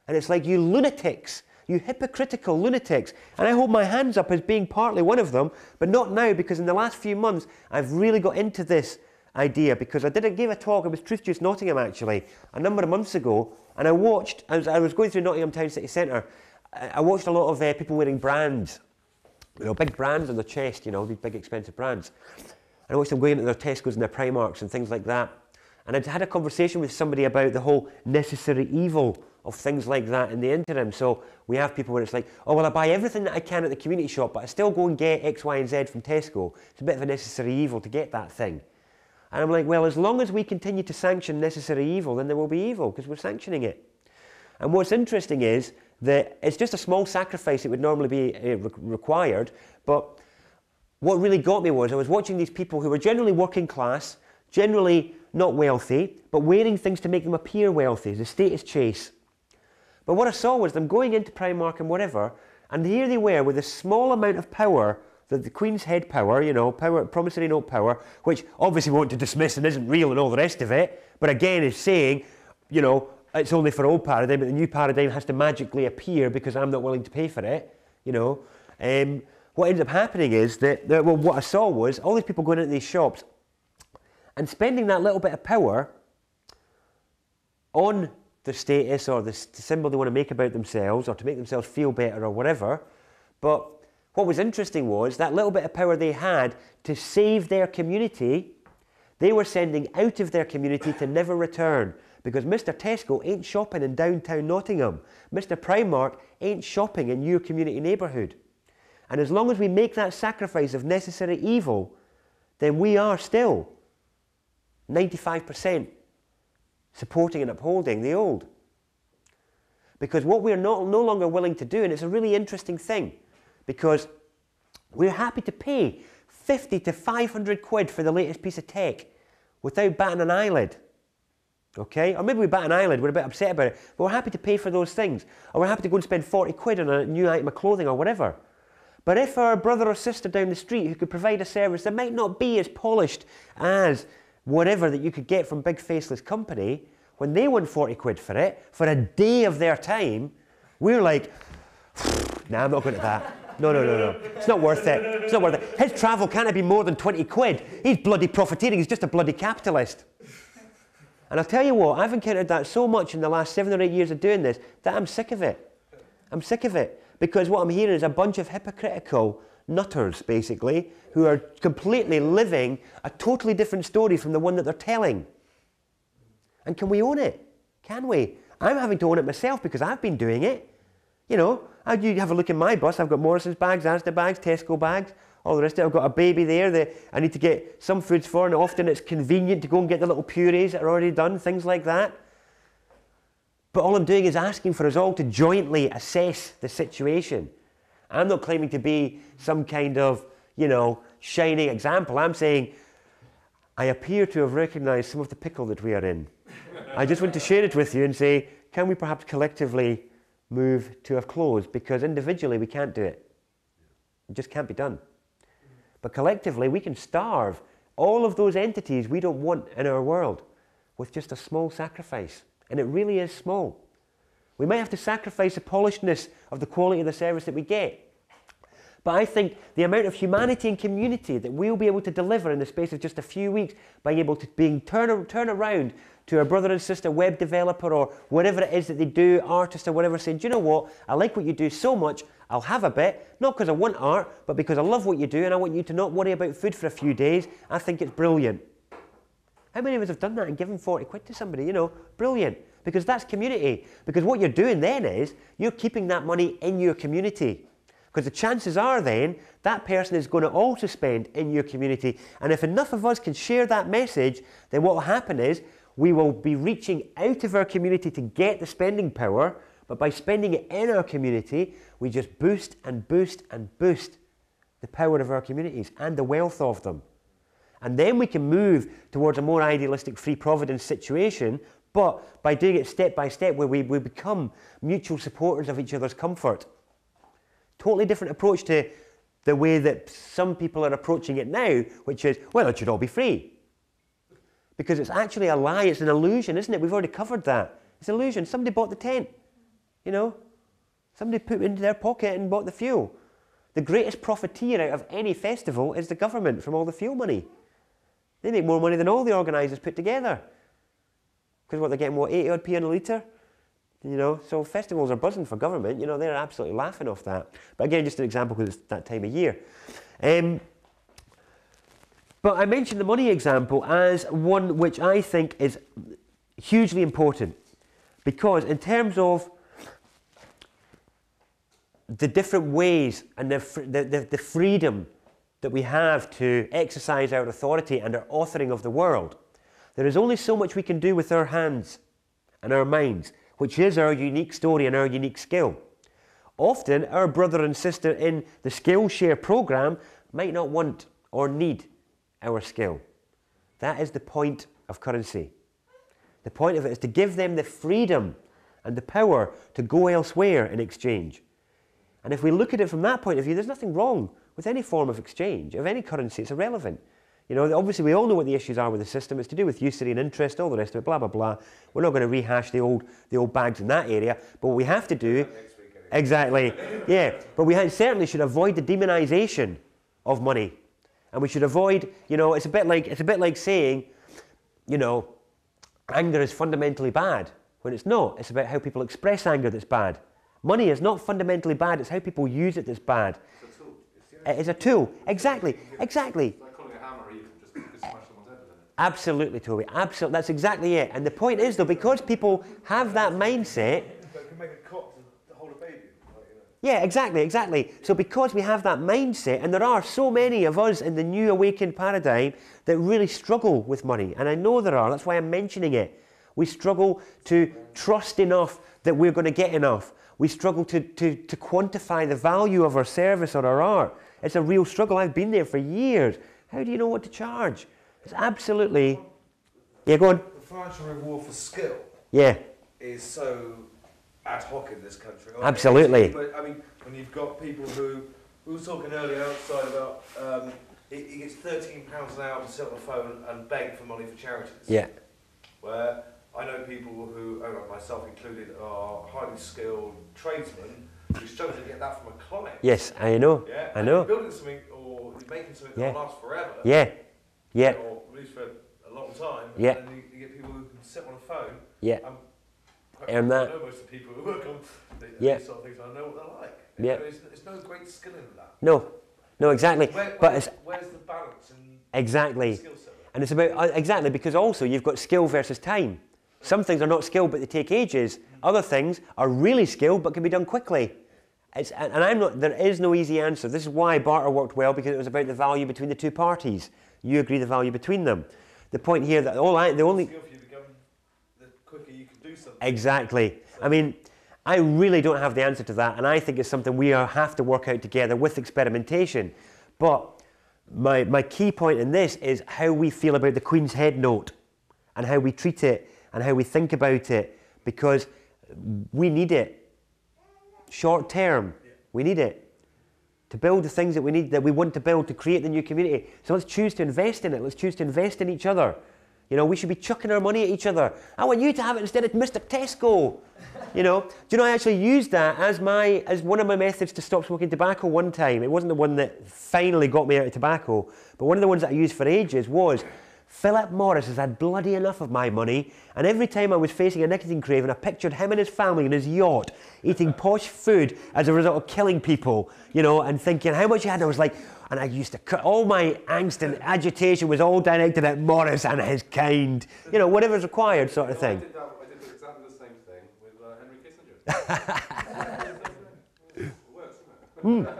And it's like, you lunatics, you hypocritical lunatics. And I hold my hands up as being partly one of them, but not now, because in the last few months, I've really got into this idea, because I gave a talk, it was Truth Juice Nottingham actually, a number of months ago, and I watched, as I was going through Nottingham Town City Centre, I watched a lot of people wearing brands, you know, big brands on their chest, you know, these big expensive brands. And I watched them going into their Tesco's and their Primarks and things like that. And I'd had a conversation with somebody about the whole necessary evil of things like that in the interim. So we have people where it's like, oh, well, I buy everything that I can at the community shop, but I still go and get X, Y, and Z from Tesco. It's a bit of a necessary evil to get that thing. And I'm like, well, as long as we continue to sanction necessary evil, then there will be evil, because we're sanctioning it. And what's interesting is that it's just a small sacrifice that would normally be required, but what really got me was I was watching these people who were generally working class, generally not wealthy, but wearing things to make them appear wealthy, the status chase. But what I saw was them going into Primark and whatever, and here they were with a small amount of power, the Queen's head power, you know, power, promissory note power, which obviously we want to dismiss and isn't real and all the rest of it, but again is saying, you know, it's only for old paradigm, but the new paradigm has to magically appear because I'm not willing to pay for it, you know. What ended up happening is that, well, what I saw was all these people going into these shops and spending that little bit of power on the status or the symbol they want to make about themselves or to make themselves feel better or whatever. But what was interesting was that little bit of power they had to save their community, they were sending out of their community to never return. Because Mr. Tesco ain't shopping in downtown Nottingham. Mr. Primark ain't shopping in your community neighbourhood. And as long as we make that sacrifice of necessary evil, then we are still 95% supporting and upholding the old. Because what we're no longer willing to do, and it's a really interesting thing, because we're happy to pay 50 to 500 quid for the latest piece of tech without batting an eyelid. Okay? Or maybe we bat an eyelid, we're a bit upset about it, but we're happy to pay for those things. Or we're happy to go and spend 40 quid on a new item of clothing or whatever. But if our brother or sister down the street who could provide a service that might not be as polished as whatever that you could get from big faceless company, when they want 40 quid for it, for a day of their time, we're like, nah, I'm not going to that. No. It's not worth it. It's not worth it. His travel can't be more than 20 quid. He's bloody profiteering. He's just a bloody capitalist. And I'll tell you what, I've encountered that so much in the last 7 or 8 years of doing this that I'm sick of it. I'm sick of it. Because what I'm hearing is a bunch of hypocritical nutters, basically, who are completely living a totally different story from the one that they're telling. And can we own it? Can we? I'm having to own it myself because I've been doing it. You know, you have a look in my bus. I've got Morrison's bags, Asda bags, Tesco bags, all the rest of it. I've got a baby there that I need to get some foods for, and often it's convenient to go and get the little purees that are already done, things like that. But all I'm doing is asking for us all to jointly assess the situation. I'm not claiming to be some kind of, you know, shining example. I'm saying I appear to have recognized some of the pickle that we are in. I just want to share it with you and say, can we perhaps collectively move to a close? Because individually we can't do it. It just can't be done. But collectively we can starve all of those entities we don't want in our world with just a small sacrifice. And it really is small. We might have to sacrifice the polishedness of the quality of the service that we get. But I think the amount of humanity and community that we'll be able to deliver in the space of just a few weeks, being able to turn around to a brother and sister web developer or whatever it is that they do, artist or whatever, saying, do you know what, I like what you do so much, I'll have a bit, not because I want art, but because I love what you do and I want you to not worry about food for a few days. I think it's brilliant. How many of us have done that and given 40 quid to somebody? You know, brilliant. Because that's community. Because what you're doing then is you're keeping that money in your community. Because the chances are then that person is going to also spend in your community. And if enough of us can share that message, then what will happen is we will be reaching out of our community to get the spending power. But by spending it in our community, we just boost and boost and boost the power of our communities and the wealth of them. And then we can move towards a more idealistic free providence situation, but by doing it step by step where we become mutual supporters of each other's comfort. Totally different approach to the way that some people are approaching it now, which is, well, it should all be free. Because it's actually a lie, it's an illusion, isn't it? We've already covered that. It's an illusion. Somebody bought the tent, you know? Somebody put it into their pocket and bought the fuel. The greatest profiteer out of any festival is the government from all the fuel money. They make more money than all the organisers put together. Because what, they're getting, what, 80 odd p on a litre? You know, so festivals are buzzing for government, you know, they're absolutely laughing off that. But again, just an example because it's that time of year. But I mentioned the money example as one which I think is hugely important. Because in terms of the different ways and the freedom that we have to exercise our authority and our authoring of the world, there is only so much we can do with our hands and our minds, which is our unique story and our unique skill. Often, our brother and sister in the Skillshare program might not want or need our skill. That is the point of currency. The point of it is to give them the freedom and the power to go elsewhere in exchange. And if we look at it from that point of view, there's nothing wrong with any form of exchange, of any currency. It's irrelevant. You know, obviously we all know what the issues are with the system. It's to do with usury and interest, all the rest of it, blah, blah, blah. We're not going to rehash the old bags in that area. But what we have to do... Exactly. Yeah. But we certainly should avoid the demonisation of money. And we should avoid, you know, it's a bit like saying, you know, anger is fundamentally bad, when it's not. It's about how people express anger that's bad. Money is not fundamentally bad, it's how people use it that's bad. It's a tool. It is a tool. Exactly. Exactly. It's like calling a hammer even, just because you smash someone's head with it. Absolutely, Toby. Absolutely. That's exactly it. And the point is, though, because people have that mindset... But it can make a cot to hold a baby. Like, you know. Yeah, exactly, exactly. So because we have that mindset, and there are so many of us in the new awakened paradigm that really struggle with money, and I know there are, that's why I'm mentioning it. We struggle to trust enough that we're going to get enough. We struggle to quantify the value of our service or our art It's a real struggle. I've been there for years. How do you know what to charge? It's absolutely... Yeah, go on. The financial reward for skill Yeah. is so ad hoc in this country. Absolutely. But I mean, when you've got people who we were talking earlier outside about, he gets £13 an hour to sit on the phone and beg for money for charities. Yeah. Where I know people who, myself included, are highly skilled tradesmen who struggle to get that from a client. Yes, I know. Yeah. I know. You're building something or you're making something that will last forever. Yeah. Yeah. Or at least for a long time. Yeah. And then you get people who can sit on a phone. Yeah. And that. I know most of the people who work on Yeah. these sort of things. I know what they're like. Yeah. There's no great skill in that. No, exactly. Where's the balance in exactly. the skill set? And it's about exactly because also you've got skill versus time. Some things are not skilled but they take ages. Other things are really skilled but can be done quickly. And I'm not. There is no easy answer. This is why barter worked well, because it was about the value between the two parties. You agree the value between them. The point here that the only skill for you become the quicker you can do something. Exactly. I mean, I really don't have the answer to that, and I think it's something we have to work out together with experimentation. But my key point in this is how we feel about the Queen's Head note and how we treat it and how we think about it, because we need it. Short term, we need it to build the things that we need, that we want to build to create the new community. So let's choose to invest in it. Let's choose to invest in each other. You know, we should be chucking our money at each other. I want you to have it instead of Mr. Tesco. You know, do you know, I actually used that as one of my methods to stop smoking tobacco one time. It wasn't the one that finally got me out of tobacco, but one of the ones that I used for ages was, Philip Morris has had bloody enough of my money, and every time I was facing a nicotine craving, I pictured him and his family in his yacht, eating posh food as a result of killing people, you know, and thinking how much you had. And I was like, and I used to cut all my angst and agitation was all directed at Morris and his kind, you know, whatever's required sort of thing. I did exactly the same thing with Henry Kissinger. It works, doesn't it?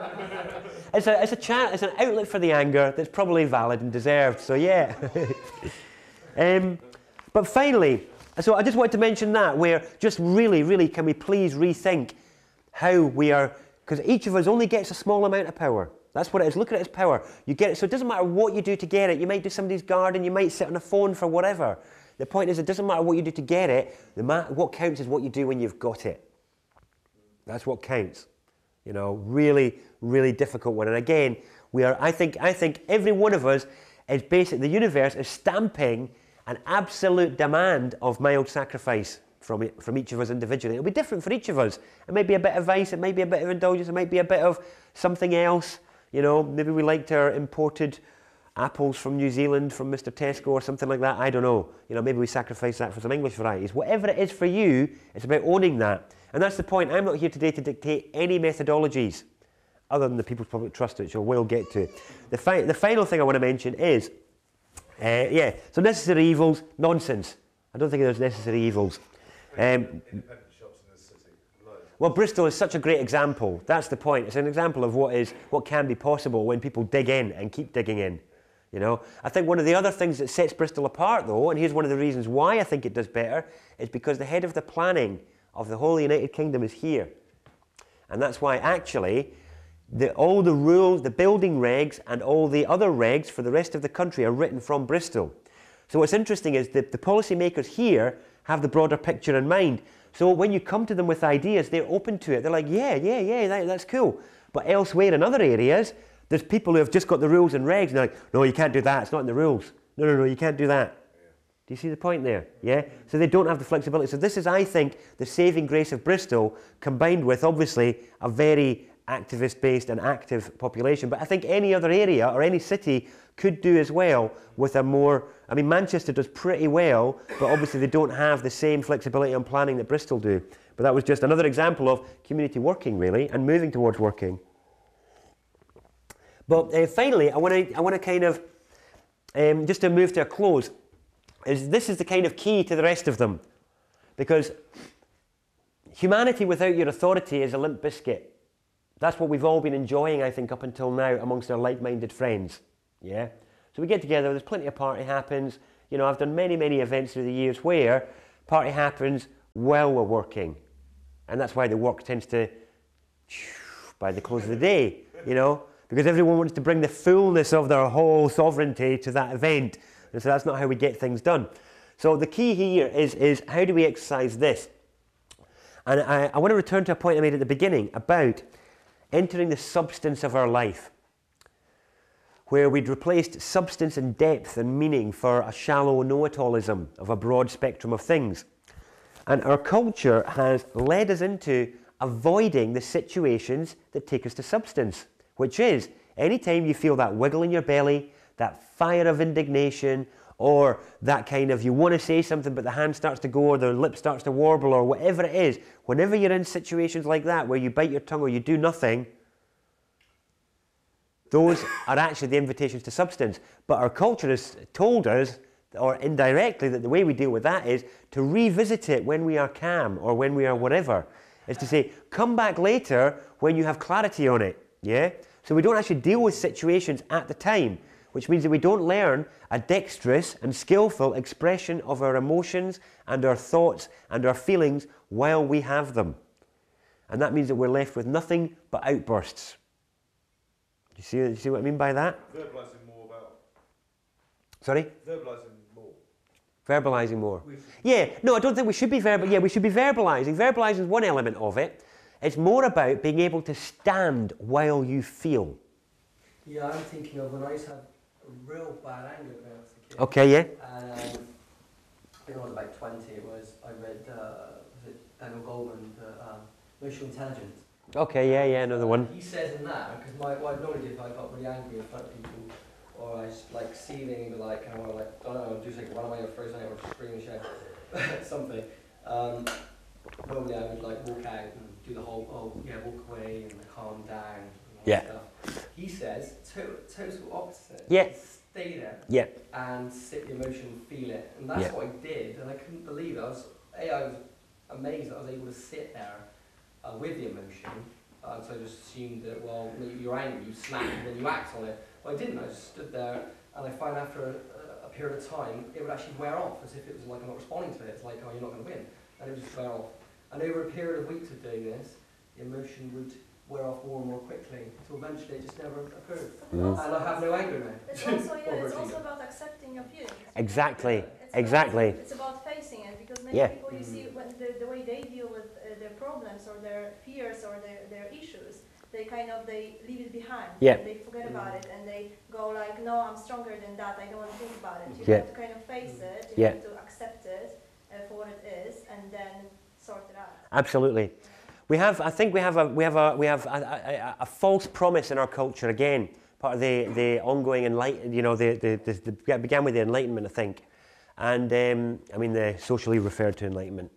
It's an outlet for the anger that's probably valid and deserved, so yeah. But finally, so I just wanted to mention that, where just really, can we please rethink how we are, because each of us only gets a small amount of power. That's what it is. Look at it as power. You get it, so it doesn't matter what you do to get it. You might do somebody's garden, you might sit on a phone for whatever. The point is, it doesn't matter what you do to get it. What counts is what you do when you've got it. That's what counts. You know, really difficult one. And again, I think every one of us is basically, the universe is stamping an absolute demand of mild sacrifice from each of us individually. It'll be different for each of us. It might be a bit of vice, it might be a bit of indulgence, it might be a bit of something else. You know, maybe we liked our imported apples from New Zealand, from Mr. Tesco or something like that. I don't know. You know, maybe we sacrifice that for some English varieties. Whatever it is for you, it's about owning that. And that's the point. I'm not here today to dictate any methodologies other than the People's Public Trust, which I will get to. The final thing I want to mention is, so necessary evils, nonsense. I don't think there's necessary evils. Independent shops in this city. Well, Bristol is such a great example. That's the point. It's an example of what can be possible when people dig in and keep digging in. You know, I think one of the other things that sets Bristol apart, though, and here's one of the reasons why I think it does better, is because the head of the planning of the whole United Kingdom is here. And that's why actually all the rules, the building regs and all the other regs for the rest of the country are written from Bristol. So what's interesting is that the policymakers here have the broader picture in mind. So when you come to them with ideas, they're open to it. They're like, yeah, that's cool. But elsewhere in other areas, there's people who have just got the rules and regs and they're like, no, you can't do that, it's not in the rules. No, you can't do that. Do you see the point there? Yeah? So they don't have the flexibility. So this is, I think, the saving grace of Bristol, combined with, obviously, a very activist-based and active population. But I think any other area or any city could do as well with a more... I mean, Manchester does pretty well, but obviously they don't have the same flexibility on planning that Bristol do. But that was just another example of community working, really, and moving towards working. But finally, I want to kind of, just to move to a close, this is the kind of key to the rest of them. Because humanity without your authority is a limp biscuit. That's what we've all been enjoying, I think, up until now amongst our like-minded friends. Yeah? So we get together, there's plenty of party happens. You know, I've done many events through the years where party happens while we're working. And that's why the work tends to, by the close of the day, you know. because everyone wants to bring the fullness of their whole sovereignty to that event. And so that's not how we get things done. So the key here is how do we exercise this? And I want to return to a point I made at the beginning about entering the substance of our life, where we'd replaced substance and depth and meaning for a shallow know-it-allism of a broad spectrum of things. And our culture has led us into avoiding the situations that take us to substance, which is anytime you feel that wiggle in your belly, that fire of indignation, or that kind of you want to say something but the hand starts to go or the lip starts to warble or whatever it is, whenever you're in situations like that where you bite your tongue or you do nothing, those are actually the invitations to substance. But our culture has told us, or indirectly, that the way we deal with that is to revisit it when we are calm or when we are whatever. Is to say, come back later when you have clarity on it. Yeah? So we don't actually deal with situations at the time, which means that we don't learn a dexterous and skillful expression of our emotions and our thoughts and our feelings while we have them. And that means that we're left with nothing but outbursts. You see what I mean by that? Verbalising more about... Sorry? Verbalising more. Verbalising more. Yeah, no, I don't think we should be we should be verbalising. Verbalising is one element of it. It's more about being able to stand while you feel. Yeah, I'm thinking of when I used to have a real bad anger when I was a kid. Okay, yeah. And I think I was about 20. I read was it Daniel Goleman, the Emotional Intelligence. Okay, yeah, another one. He says in that, because what I normally do if I got really angry in front of people, or I was like seething and be like, I want to like, don't know, do something, run away or throw something or scream and shout, something. Normally I would like walk out and do the whole, walk away and calm down and all that stuff. He says, total opposite. Yeah. Stay there. Yeah. And sit the emotion, feel it. And that's what I did, and I couldn't believe it. I was amazed that I was able to sit there with the emotion. So I just assumed that, well, you're angry, you snap, and then you act on it. But I didn't. I just stood there, and I found after a period of time, it would actually wear off, as if it was like I'm not responding to it. It's like, oh, you're not going to win. And it would just wear off. And over a period of weeks of doing this, the emotion would wear off more and more quickly, until eventually it just never occurred. And I have no anger now. It's also, it's also about accepting your feelings. Exactly, It's about facing it, because many people, you see, when the way they deal with their problems or their fears or their issues, they leave it behind. And they forget about it, and they go like, no, I'm stronger than that, I don't want to think about it. You have to kind of face it, you have to accept it for what it is, and then sort it out. Absolutely. I think we have a false promise in our culture again. Part of the ongoing enlightenment, that began with the Enlightenment, I think, and the socially referred to Enlightenment.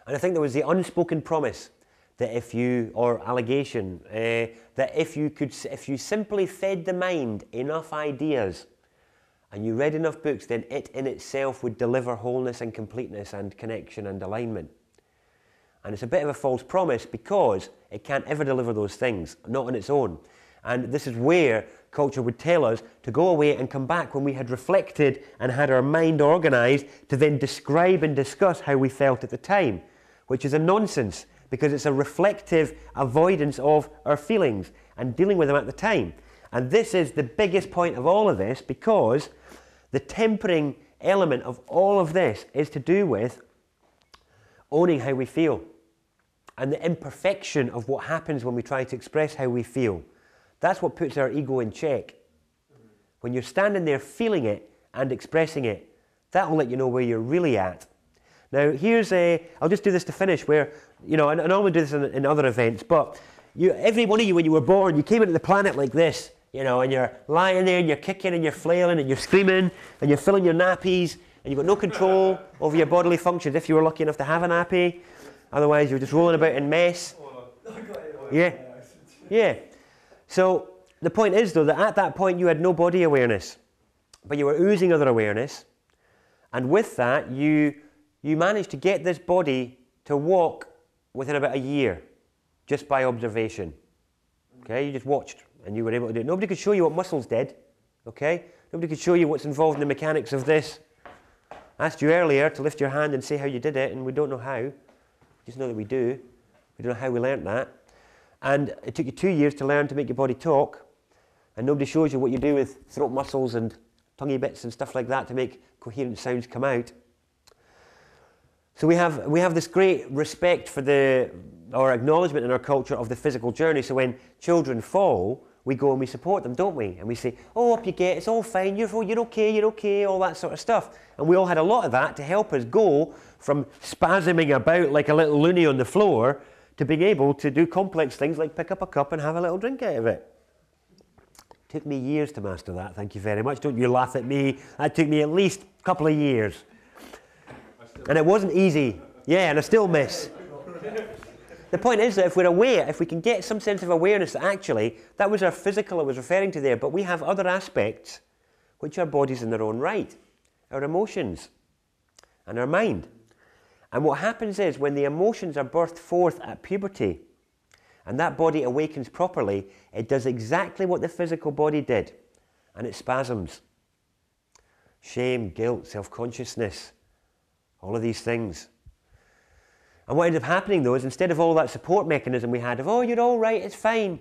And I think there was the unspoken promise that allegation that if you simply fed the mind enough ideas, and you read enough books, then it in itself would deliver wholeness and completeness and connection and alignment. And it's a bit of a false promise because it can't ever deliver those things, not on its own. And this is where culture would tell us to go away and come back when we had reflected and had our mind organised to then describe and discuss how we felt at the time, which is a nonsense because it's a reflective avoidance of our feelings and dealing with them at the time. And this is the biggest point of all of this, because the tempering element of all of this is to do with owning how we feel and the imperfection of what happens when we try to express how we feel. That's what puts our ego in check. When you're standing there feeling it and expressing it, that will let you know where you're really at. Now I'll just do this to finish, where, and I normally do this in other events, but every one of you, when you were born, you came into the planet like this, and you're lying there and you're kicking and you're flailing and you're screaming and you're filling your nappies and you've got no control over your bodily functions if you were lucky enough to have a nappy. Otherwise, you're just rolling about in mess. Yeah. So the point is, though, that at that point you had no body awareness, but you were oozing other awareness. And with that, you managed to get this body to walk within about a year, just by observation. Okay, you just watched and you were able to do it. Nobody could show you what muscles did. Okay, nobody could show you what's involved in the mechanics of this. I asked you earlier to lift your hand and say how you did it, and we don't know how. We just know that we do. We don't know how we learnt that. And it took you 2 years to learn to make your body talk, and nobody shows you what you do with throat muscles and tonguey bits and stuff like that to make coherent sounds come out. So we have this great respect for or acknowledgement in our culture of the physical journey. So when children fall, we go and we support them, don't we? And we say, oh, up you get, it's all fine, you're okay, all that sort of stuff. And we all had a lot of that to help us go from spasming about like a little loony on the floor to being able to do complex things like pick up a cup and have a little drink out of it. Took me years to master that, thank you very much. Don't you laugh at me. That took me at least a couple of years. And it wasn't easy. Yeah, and I still miss. The point is that if we're aware, if we can get some sense of awareness that actually, that was our physical I was referring to there, but we have other aspects which are bodies in their own right. Our emotions and our mind. And what happens is when the emotions are birthed forth at puberty and that body awakens properly, it does exactly what the physical body did, and it spasms. Shame, guilt, self-consciousness, all of these things. And what ended up happening though is instead of all that support mechanism we had of, oh, you're all right, it's fine,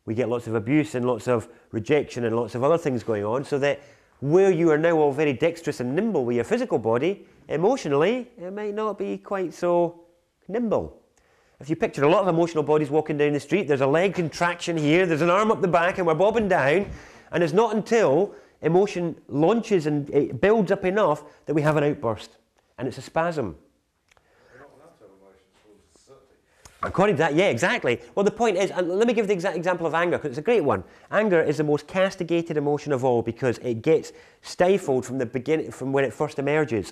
we get lots of abuse and lots of rejection and lots of other things going on, so that where you are now all very dexterous and nimble with your physical body, emotionally, it might not be quite so nimble. If you picture a lot of emotional bodies walking down the street, there's a leg contraction here, there's an arm up the back, and we're bobbing down, and it's not until emotion launches and it builds up enough that we have an outburst, and it's a spasm. According to that, yeah, exactly. Well, the point is, and let me give the exact example of anger, because it's a great one. Anger is the most castigated emotion of all because it gets stifled from the beginning, from when it first emerges.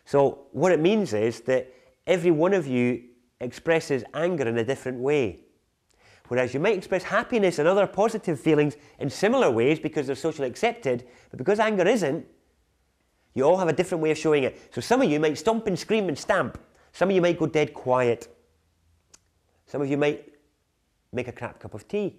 So what it means is that every one of you expresses anger in a different way. Whereas you might express happiness and other positive feelings in similar ways because they're socially accepted, but because anger isn't, you all have a different way of showing it. So some of you might stomp and scream and stamp. Some of you might go dead quiet. Some of you might make a crap cup of tea.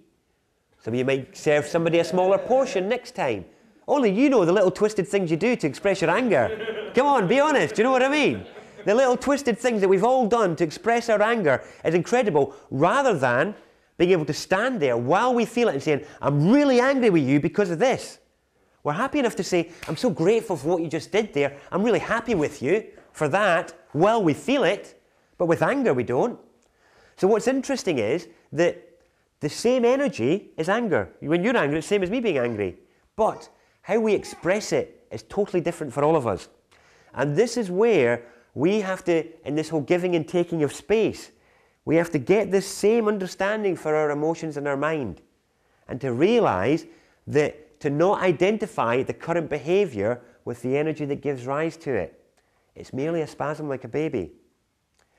Some of you might serve somebody a smaller portion next time. Only you know the little twisted things you do to express your anger. Come on, be honest, do you know what I mean? The little twisted things that we've all done to express our anger is incredible, rather than being able to stand there while we feel it and saying, I'm really angry with you because of this. We're happy enough to say, I'm so grateful for what you just did there. I'm really happy with you for that while we feel it, but with anger we don't. So what's interesting is that the same energy is anger. When you're angry, it's the same as me being angry. But how we express it is totally different for all of us. And this is where we have to, in this whole giving and taking of space, we have to get this same understanding for our emotions and our mind. And to realize that to not identify the current behavior with the energy that gives rise to it. It's merely a spasm like a baby.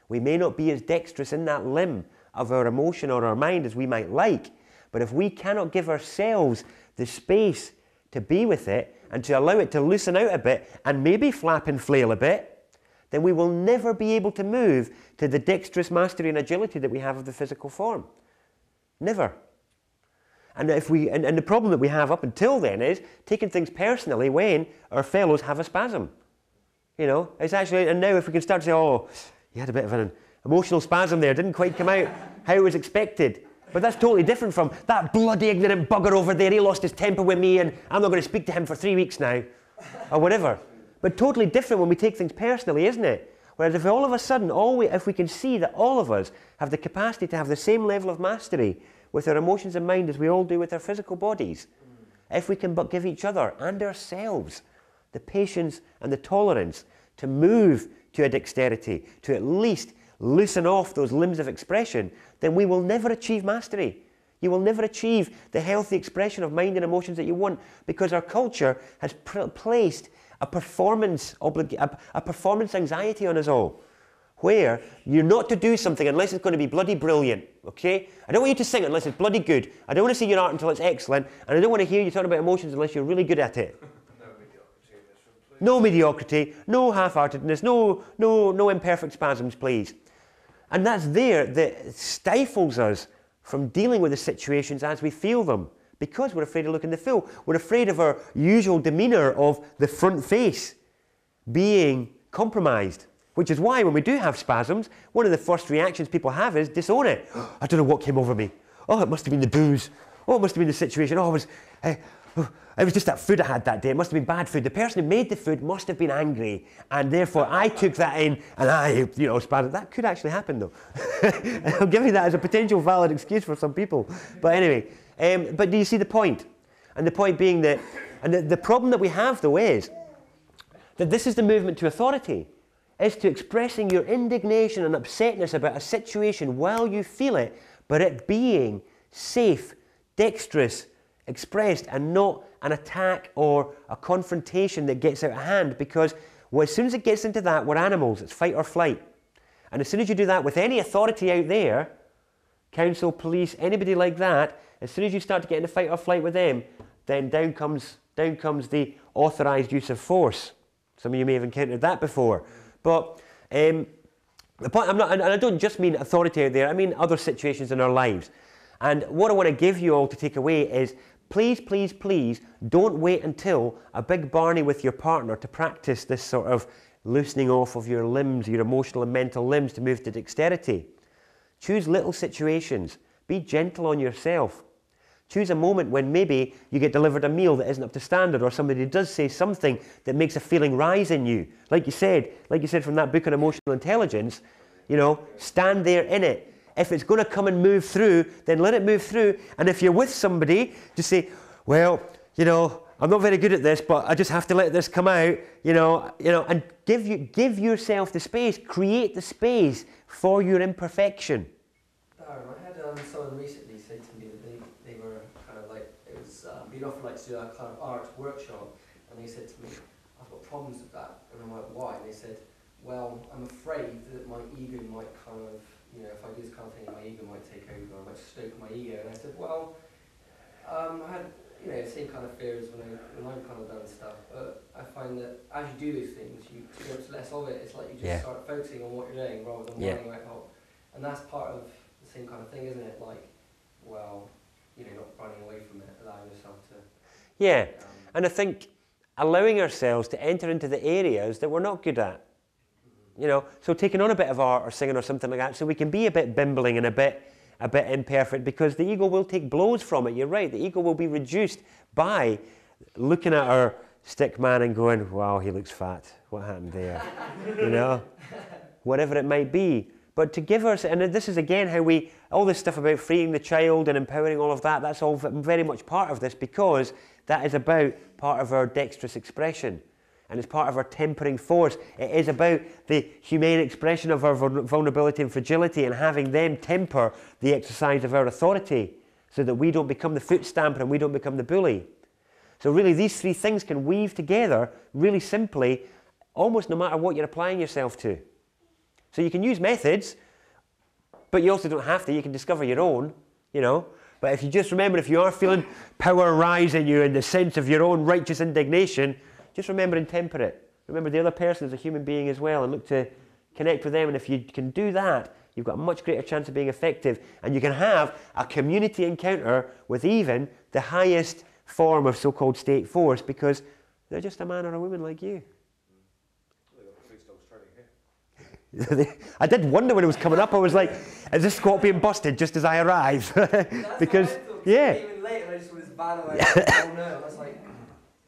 We may not be as dexterous in that limb of our emotion or our mind as we might like, but if we cannot give ourselves the space to be with it and to allow it to loosen out a bit and maybe flap and flail a bit, then we will never be able to move to the dexterous mastery and agility that we have of the physical form. Never. And the problem that we have up until then is taking things personally when our fellows have a spasm. You know, it's actually, and now if we can start to say, oh, you had a bit of an emotional spasm there, didn't quite come out how it was expected. But that's totally different from that bloody ignorant bugger over there, he lost his temper with me and I'm not going to speak to him for 3 weeks now, or whatever. But totally different when we take things personally, isn't it? Whereas if all of a sudden, if we can see that all of us have the capacity to have the same level of mastery with our emotions and mind as we all do with our physical bodies, if we can but give each other and ourselves the patience and the tolerance to move to a dexterity, to at least loosen off those limbs of expression, then we will never achieve mastery. You will never achieve the healthy expression of mind and emotions that you want, because our culture has placed a performance anxiety on us all, where you're not to do something unless it's going to be bloody brilliant, okay? I don't want you to sing it unless it's bloody good. I don't want to see your art until it's excellent, and I don't want to hear you talk about emotions unless you're really good at it. No mediocrity, no half-heartedness, no imperfect spasms, please. And that's there that stifles us from dealing with the situations as we feel them, because we're afraid of looking the fool. We're afraid of our usual demeanour of the front face being compromised. Which is why when we do have spasms, one of the first reactions people have is disown it. I don't know what came over me. Oh, it must have been the booze. Oh, it must have been the situation. Oh, it was just that food I had that day. It must have been bad food. The person who made the food must have been angry, and therefore I took that in and I, spasmed. That could actually happen though. I'm giving that as a potential valid excuse for some people. But anyway, but do you see the point? And the point being that, and the problem that we have though is that this is the movement to authority. Is to expressing your indignation and upsetness about a situation while you feel it, but it being safe, dexterous, expressed, and not an attack or a confrontation that gets out of hand, because as soon as it gets into that, we're animals, it's fight or flight. And as soon as you do that with any authority out there, council, police, anybody like that, as soon as you start to get into fight or flight with them, then down comes the authorized use of force. Some of you may have encountered that before. But the point, and I don't just mean authority out there, I mean other situations in our lives. And what I want to give you all to take away is, please, please, please, don't wait until a big Barney with your partner to practice this sort of loosening off of your limbs, your emotional and mental limbs, to move to dexterity. Choose little situations. Be gentle on yourself. Choose a moment when maybe you get delivered a meal that isn't up to standard, or somebody does say something that makes a feeling rise in you. Like you said from that book on emotional intelligence, stand there in it. If it's going to come and move through, then let it move through. And if you're with somebody, just say, well, I'm not very good at this, but I just have to let this come out, and give yourself the space, create the space for your imperfection. Darren, I had someone recently say to me that they were kind of like, it was being offered to do a kind of art workshop, and they said to me, I've got problems with that. And I'm like, why? And they said, well, I'm afraid that my ego might kind of, if I do this kind of thing, my ego might take over, I might stoke my ego. And I said, well, I had, the same kind of fears when I've kind of done stuff, but I find that as you do these things, you experience less of it. It's like you just start focusing on what you're doing rather than worrying about, and that's part of the same kind of thing, isn't it? Like, well, not running away from it, allowing yourself to... Yeah, and I think allowing ourselves to enter into the areas that we're not good at. So taking on a bit of art or singing or something like that, so we can be a bit bimbling and a bit imperfect, because the ego will take blows from it. You're right, the ego will be reduced by looking at our stick man and going, wow, he looks fat, what happened there? Whatever it might be. But to give us, and this is again how all this stuff about freeing the child and empowering all of that, that's all very much part of this, because that is about part of our dexterous expression. And it's part of our tempering force. It is about the humane expression of our vulnerability and fragility, and having them temper the exercise of our authority, so that we don't become the foot stamper and we don't become the bully. So really these three things can weave together really simply, almost no matter what you're applying yourself to. So you can use methods, but you also don't have to. You can discover your own, But if you just remember, if you are feeling power rise in you in the sense of your own righteous indignation, just remember and temper it. Remember the other person is a human being as well, and look to connect with them. And if you can do that, you've got a much greater chance of being effective. And you can have a community encounter with even the highest form of so-called state force, because they're just a man or a woman like you. I did wonder when it was coming up. I was like, is this squat being busted just as I arrive? Because, yeah. Even later, I just saw this banner like, oh no. I was like,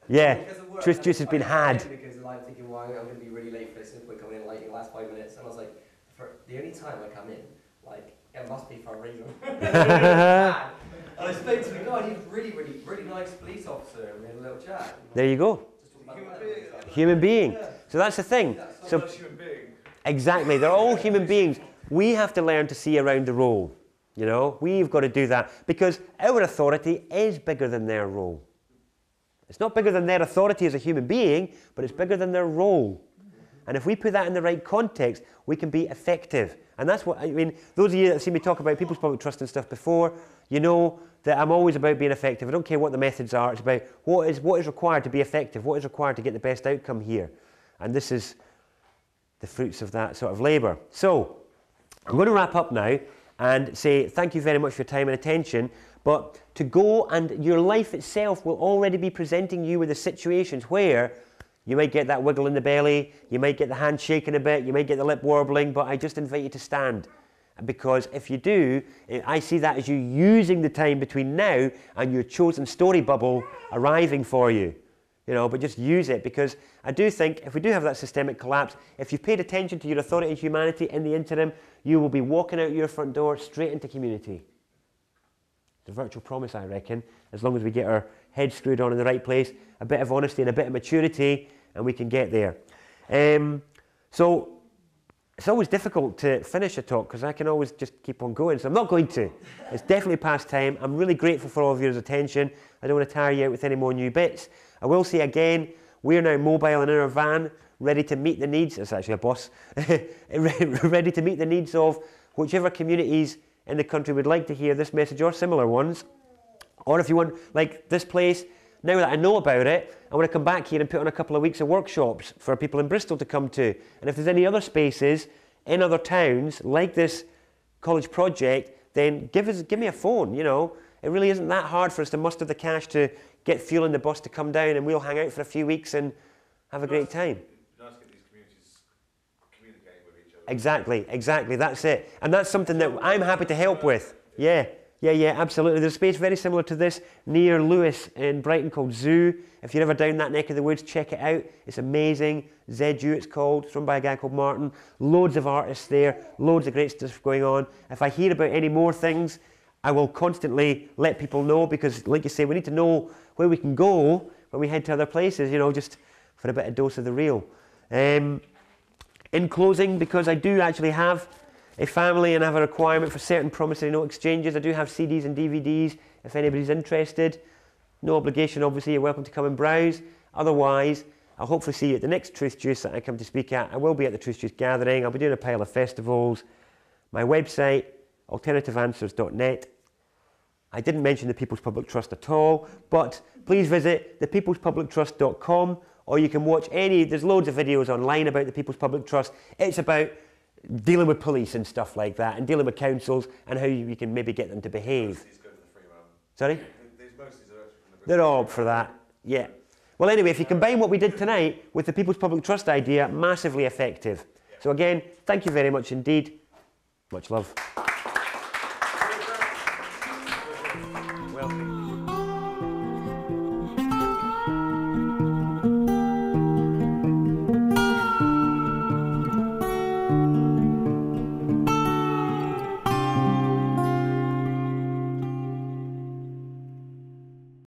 yeah. Truth juice has been had. Because I'm thinking, well, I'm going to be really late for this. We're coming in late in the last 5 minutes. And I was like, for the only time I come in, like, it must be for a reason. And I spoke to the guy, he was really nice police officer, and we had a little chat. There you go. Human being. Yeah. So that's the thing. So human being. Exactly, they're all human beings. We have to learn to see around the role. We've got to do that, because our authority is bigger than their role. It's not bigger than their authority as a human being, but it's bigger than their role. And if we put that in the right context, we can be effective. And that's what, those of you that have seen me talk about people's public trust and stuff before, you know that I'm always about being effective. I don't care what the methods are, it's about what is required to be effective, what is required to get the best outcome here. And this is the fruits of that sort of labour. So, I'm going to wrap up now and say thank you very much for your time and attention, but to go, and your life itself will already be presenting you with the situations where You might get that wiggle in the belly, you might get the hand shaking a bit, you might get the lip warbling, but I just invite you to stand. Because if you do, I see that as you using the time between now and your chosen story bubble arriving for you. You know, but just use it, because I do think if we do have that systemic collapse, if you've paid attention to your authority and humanity in the interim, you will be walking out your front door straight into community. It's a virtual promise, I reckon, as long as we get our heads screwed on in the right place, a bit of honesty and a bit of maturity, and we can get there. So it's always difficult to finish a talk because I can always just keep on going, so I'm not going to. It's definitely past time. I'm really grateful for all of your attention. I don't want to tire you out with any more new bits. I will say again, we're now mobile and in our van, ready to meet the needs, it's actually a bus, ready to meet the needs of whichever communities in the country would like to hear this message or similar ones. Or if you want, like this place, now that I know about it, I want to come back here and put on a couple of weeks of workshops for people in Bristol to come to. And if there's any other spaces in other towns like this college project, then give me a phone, you know. It really isn't that hard for us to muster the cash to get fuel in the bus to come down, and we'll hang out for a few weeks and have a great time. Nice to get these communities communicating with each other. Exactly, that's it. And that's something that I'm happy to help with. Yeah, absolutely. There's a space very similar to this near Lewis in Brighton called Zoo. If you're ever down that neck of the woods, check it out. It's amazing. ZU it's called. It's run by a guy called Martin. Loads of artists there. Loads of great stuff going on. If I hear about any more things, I will constantly let people know, because like you say, we need to know where we can go when we head to other places, you know, just for a bit of dose of the real. In closing, because I do actually have a family and have a requirement for certain promissory note exchanges, I do have CDs and DVDs if anybody's interested. No obligation, obviously, you're welcome to come and browse. Otherwise, I'll hopefully see you at the next Truth Juice that I come to speak at. I will be at the Truth Juice gathering. I'll be doing a pile of festivals. My website, alternativeanswers.net. I didn't mention the People's Public Trust at all, but please visit thepeoplespublictrust.com, or you can watch there's loads of videos online about the People's Public Trust. It's about dealing with police and stuff like that, and dealing with councils, and how you can maybe get them to behave. Sorry? They're all for that, yeah. Well, anyway, if you combine what we did tonight with the People's Public Trust idea, massively effective. So again, thank you very much indeed. Much love.